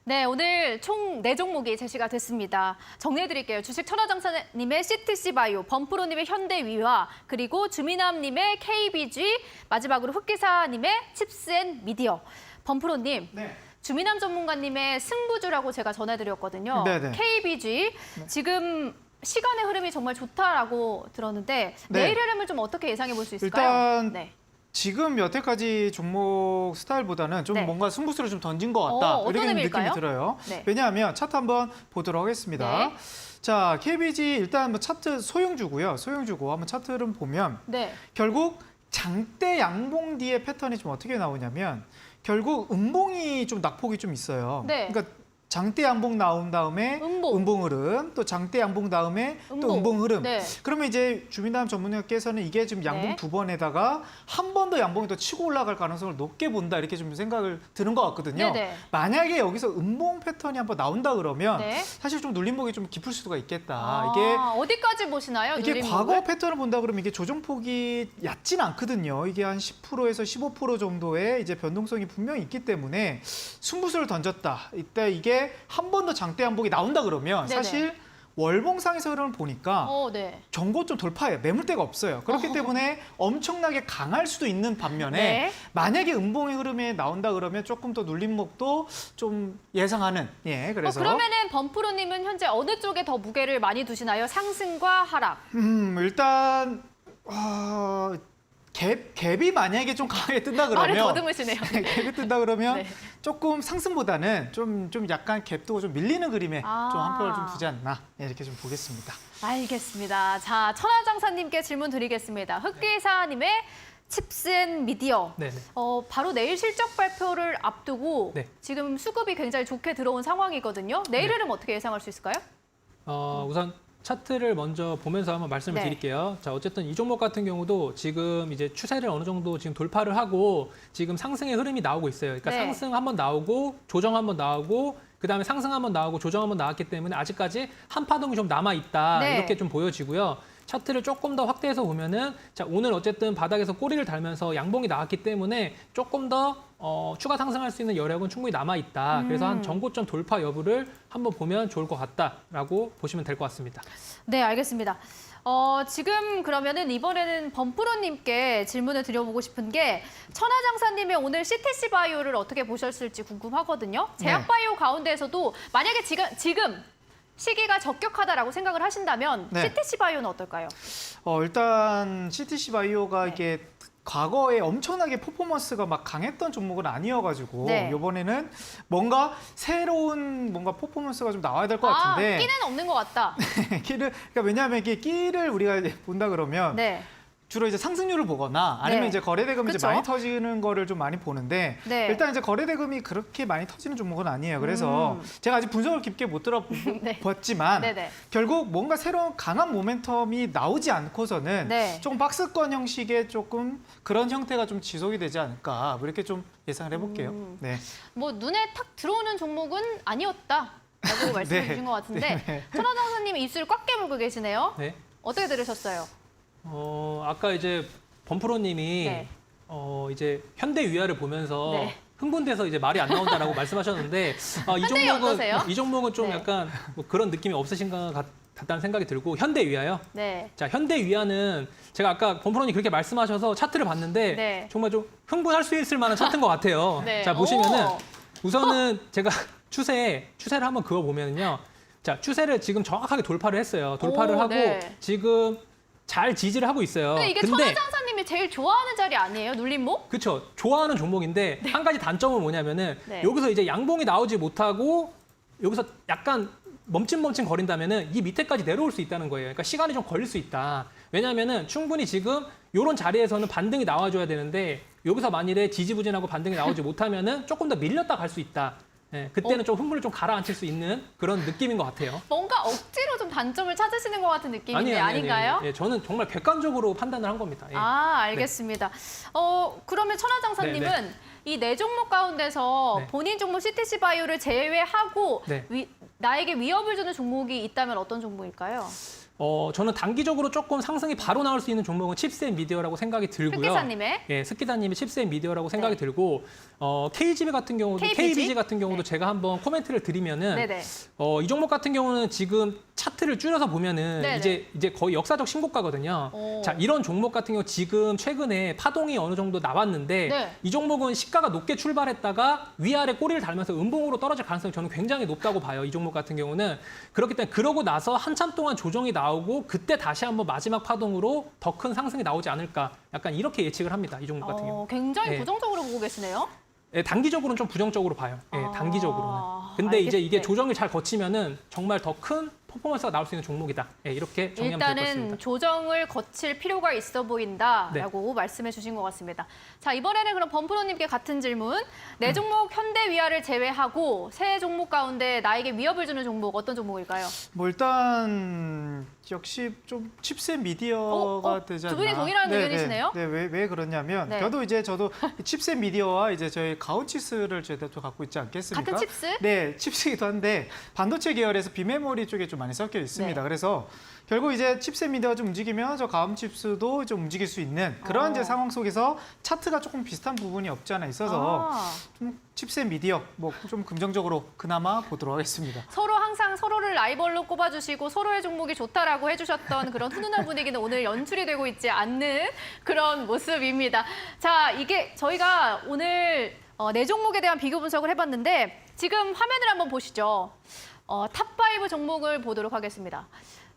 네, 오늘 총 4종목이 제시가 됐습니다. 정리해드릴게요. 주식 천하장사님의 CTC바이오, 범프로님의 현대위와, 그리고 주미남님의 KBG, 마지막으로 흑기사님의 칩스앤미디어. 범프로님, 네. 주미남 전문가님의 승부주라고 제가 전해드렸거든요. 네네. KBG, 지금 시간의 흐름이 정말 좋다라고 들었는데 네. 내일 흐름을 좀 어떻게 예상해 볼 수 있을까요? 일단 네. 지금 여태까지 종목 스타일보다는 좀 네. 뭔가 승부수를 좀 던진 것 같다. 어떤 이렇게 의미일까요? 느낌이 들어요. 네. 왜냐하면 차트 한번 보도록 하겠습니다. 네. 자, KBG 일단 뭐 차트 소형주고요. 소형주고 한번 차트를 보면 네. 결국 장대 양봉 뒤의 패턴이 좀 어떻게 나오냐면 결국 음봉이 좀 낙폭이 좀 있어요. 네. 그러니까 장대 양봉 나온 다음에 음봉. 흐름, 또 장대 양봉 다음에 또 음봉. 음봉 흐름. 네. 그러면 이제 주민담 전문가께서는 이게 지금 양봉 네. 2번에다가 한 번 더 양봉이 더 치고 올라갈 가능성을 높게 본다 이렇게 좀 생각을 드는 것 같거든요. 네네. 만약에 여기서 음봉 패턴이 한번 나온다 그러면 네. 사실 좀 눌림목이 좀 깊을 수가 있겠다. 아, 이게 어디까지 보시나요? 이게 눌림목을? 과거 패턴을 본다 그러면 이게 조정폭이 얕진 않거든요. 이게 한 10%에서 15% 정도의 이제 변동성이 분명히 있기 때문에 승부수를 던졌다. 이때 이게 한 번 더 장대 양봉이 나온다 그러면 네네. 사실 월봉상에서 흐름을 보니까 네. 전고점 돌파예요. 매물대가 없어요. 그렇기 때문에 엄청나게 강할 수도 있는 반면에 네. 만약에 음봉의 흐름이 나온다 그러면 조금 더 눌림목도 좀 예상하는. 예, 그래서 그러면은 범프로님은 현재 어느 쪽에 더 무게를 많이 두시나요? 상승과 하락. 일단 갭이 만약에 좀 강하게 뜬다 말을 그러면 더듬으시네요. 갭이 뜬다 그러면 네. 조금 상승보다는 좀 약간 갭도 좀 밀리는 그림에 아. 좀 한 표를 좀 두지 않나 이렇게 좀 보겠습니다. 알겠습니다. 자, 천하장사님께 질문 드리겠습니다. 흑기사님의 칩스앤미디어. 네네. 바로 내일 실적 발표를 앞두고 네. 지금 수급이 굉장히 좋게 들어온 상황이거든요. 내일 네. 흐름 어떻게 예상할 수 있을까요? 우선 차트를 먼저 보면서 한번 말씀을 네. 드릴게요. 자, 어쨌든 이 종목 같은 경우도 지금 이제 추세를 어느 정도 지금 돌파를 하고 지금 상승의 흐름이 나오고 있어요. 그러니까 네. 상승 한번 나오고 조정 한번 나오고 그다음에 상승 한번 나오고 조정 한번 나왔기 때문에 아직까지 한 파동이 좀 남아 있다. 네. 이렇게 좀 보여지고요. 차트를 조금 더 확대해서 보면은 자, 오늘 어쨌든 바닥에서 꼬리를 달면서 양봉이 나왔기 때문에 조금 더 추가 상승할 수 있는 여력은 충분히 남아 있다. 그래서 한 전고점 돌파 여부를 한번 보면 좋을 것 같다라고 보시면 될 것 같습니다. 네, 알겠습니다. 지금 그러면은 이번에는 범프로님께 질문을 드려보고 싶은 게 천하장사님의 오늘 CTC 바이오를 어떻게 보셨을지 궁금하거든요. 제약바이오 가운데에서도 만약에 지금 시기가 적격하다라고 생각을 하신다면 네. CTC 바이오는 어떨까요? 일단 CTC 바이오가 네. 이게 과거에 엄청나게 퍼포먼스가 막 강했던 종목은 아니어가지고 네. 이번에는 뭔가 새로운 뭔가 퍼포먼스가 좀 나와야 될 것 같은데 끼는 없는 것 같다. 그러니까 왜냐하면 이게 끼를 우리가 이제 본다 그러면 네. 주로 이제 상승률을 보거나 아니면 네. 이제 거래대금이 이제 그쵸? 많이 터지는 거를 좀 많이 보는데 네. 일단 이제 거래대금이 그렇게 많이 터지는 종목은 아니에요. 그래서 제가 아직 분석을 깊게 못 네. 들어봤지만 네네. 결국 뭔가 새로운 강한 모멘텀이 나오지 않고서는 네. 조금 박스권 형식의 조금 그런 형태가 좀 지속이 되지 않을까 뭐 이렇게 좀 예상을 해볼게요. 네. 뭐 눈에 탁 들어오는 종목은 아니었다라고 말씀해 네. 주신 것 같은데 네. 천하장사님 입술 꽉 깨물고 계시네요. 네. 어떻게 들으셨어요? 아까 이제 범프로님이 네. 이제 현대 위아를 보면서 네. 흥분돼서 이제 말이 안 나온다라고 말씀하셨는데 이 현대위 어떠세요? 종목은 좀 네. 약간 뭐 그런 느낌이 없으신 것 같다는 생각이 들고 현대 위아요. 네. 자, 현대 위아는 제가 아까 범프로님 그렇게 말씀하셔서 차트를 봤는데 네. 정말 좀 흥분할 수 있을 만한 차트인 것 같아요. 네. 자, 보시면은 오. 우선은 제가 추세를 한번 그어 보면요. 자, 추세를 지금 정확하게 돌파를 했어요. 돌파를 오, 하고 네. 지금 잘 지지를 하고 있어요. 근데 이게 천하장사님이 제일 좋아하는 자리 아니에요? 눌림목? 그렇죠. 좋아하는 종목인데 한 가지 단점은 뭐냐면은 네. 여기서 이제 양봉이 나오지 못하고 여기서 약간 멈칫멈칫 거린다면은 이 밑에까지 내려올 수 있다는 거예요. 그러니까 시간이 좀 걸릴 수 있다. 왜냐하면은 충분히 지금 이런 자리에서는 반등이 나와줘야 되는데 여기서 만일에 지지부진하고 반등이 나오지 못하면은 조금 더 밀렸다 갈 수 있다. 예, 그때는 좀 흥분을 좀 가라앉힐 수 있는 그런 느낌인 것 같아요. 뭔가 억지로 좀 단점을 찾으시는 것 같은 느낌인데 아닌가요? 예, 저는 정말 객관적으로 판단을 한 겁니다. 예. 아, 알겠습니다. 그러면 천하장사님은 네, 이 네 종목 가운데서 네. 본인 종목 CTC 바이오를 제외하고 네. 나에게 위협을 주는 종목이 있다면 어떤 종목일까요? 저는 단기적으로 조금 상승이 바로 나올 수 있는 종목은 칩셋 미디어라고 생각이 들고요. 흑기사님의 예, 스키다님이 칩셋 미디어라고 생각이 네. 들고 KGB 같은 경우도 KBG 같은 경우도 네. 제가 한번 코멘트를 드리면은 네네. 이 종목 같은 경우는 지금 차트를 줄여서 보면은 네네. 이제 거의 역사적 신고가거든요. 오. 자, 이런 종목 같은 경우 지금 최근에 파동이 어느 정도 나왔는데 네. 이 종목은 시가가 높게 출발했다가 위아래 꼬리를 달면서 음봉으로 떨어질 가능성이 저는 굉장히 높다고 봐요. 이 종목 같은 경우는 그렇기 때문에 그러고 나서 한참 동안 조정이 나오고 그때 다시 한번 마지막 파동으로 더 큰 상승이 나오지 않을까 약간 이렇게 예측을 합니다. 이 종목 같은 경우. 굉장히 네. 부정적으로 보고 계시네요. 예, 단기적으로는 좀 부정적으로 봐요. 예, 아, 단기적으로는. 근데 이제 이게 알겠- 네. 조정을 잘 거치면은 정말 더 큰 퍼포먼스가 나올 수 있는 종목이다. 예, 이렇게 정리하면 될 것 일단은 같습니다. 조정을 거칠 필요가 있어 보인다라고 말씀해 주신 것 같습니다. 자, 이번에는 그럼 범프로님께 같은 질문. 네 종목 현대 위아를 제외하고 세 종목 가운데 나에게 위협을 주는 종목 어떤 종목일까요? 뭐 일단 역시 좀 칩셋 미디어가 되지 않나. 두 분이 동일한 의견이시네요? 네, 왜 그러냐면 네. 저도 이 칩셋 미디어와 이제 저희 가온치스를 저희가 또 갖고 있지 않겠습니까? 같은 칩스? 네, 칩스이기도 한데 반도체 계열에서 비메모리 쪽에 좀 많이 섞여 있습니다. 네. 그래서 결국 이제 칩셋 미디어가 좀 움직이면 저 가온 칩스도 좀 움직일 수 있는 그런 이제 상황 속에서 차트가 조금 비슷한 부분이 없지 않아 있어서 좀 칩셋 미디어 뭐 좀 긍정적으로 그나마 보도록 하겠습니다. 서로 항상 서로를 라이벌로 꼽아주시고 서로의 종목이 좋다라고 해주셨던 그런 훈훈한 분위기는 오늘 연출이 되고 있지 않는 그런 모습입니다. 자, 이게 저희가 오늘 네 종목에 대한 비교 분석을 해봤는데 지금 화면을 한번 보시죠. 탑5 종목을 보도록 하겠습니다.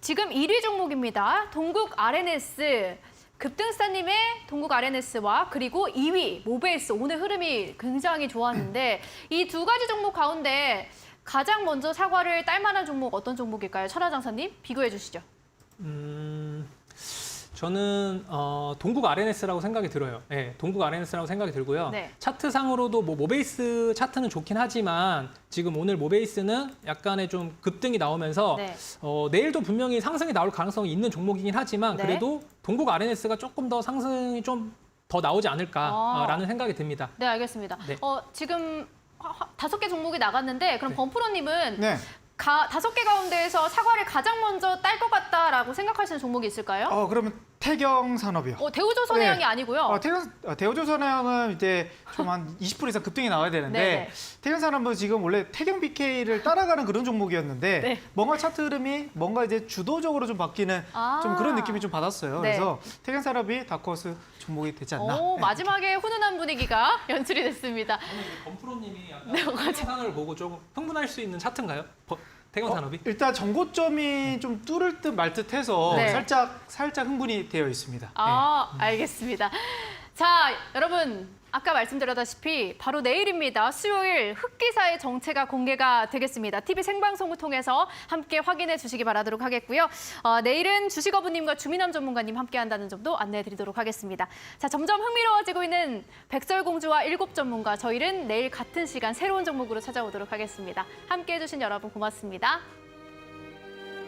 지금 1위 종목입니다. 동국 RNS. 급등스타님의 동국 RNS와 그리고 2위 모베이스. 오늘 흐름이 굉장히 좋았는데 이 두 가지 종목 가운데 가장 먼저 사과를 딸 만한 종목 어떤 종목일까요? 천하장사님 비교해 주시죠. 저는 동국 RNS라고 생각이 들어요. 예, 동국 RNS라고 생각이 들고요. 네. 차트상으로도 뭐 모베이스 차트는 좋긴 하지만 지금 오늘 모베이스는 약간의 좀 급등이 나오면서 네. 내일도 분명히 상승이 나올 가능성이 있는 종목이긴 하지만 네. 그래도 동국 RNS가 조금 더 상승이 좀 더 나오지 않을까라는 생각이 듭니다. 네, 알겠습니다. 네. 지금 5개 종목이 나갔는데 그럼 범프로님은 네. 5개 가운데에서 사과를 가장 먼저 딸 것 같다라고 생각하시는 종목이 있을까요? 그러면 태경산업이요. 대우조선해양이 네. 아니고요. 대우조선해양은 이제 좀 한 20% 이상 급등이 나와야 되는데 네네. 태경산업은 지금 원래 태경 BK를 따라가는 그런 종목이었는데 네. 뭔가 차트 흐름이 뭔가 이제 주도적으로 좀 바뀌는 좀 그런 느낌이 좀 받았어요. 네. 그래서 태경산업이 다크호스 종목이 되지 않나. 네. 마지막에 훈훈한 분위기가 연출이 됐습니다. 범프로님이 네, 약간 상을 보고 좀 흥분할 수 있는 차트인가요? 태경산업이? 일단 전고점이 좀 뚫을 듯 말 듯해서 네. 살짝 흥분이 되어 있습니다. 알겠습니다. 자, 여러분 아까 말씀드렸다시피 바로 내일입니다. 수요일 흑기사의 정체가 공개가 되겠습니다. TV 생방송을 통해서 함께 확인해 주시기 바라도록 하겠고요. 내일은 주식어부님과 주민함 전문가님 함께한다는 점도 안내해드리도록 하겠습니다. 자, 점점 흥미로워지고 있는 백설공주와 7 전문가. 저희는 내일 같은 시간 새로운 종목으로 찾아오도록 하겠습니다. 함께해 주신 여러분 고맙습니다.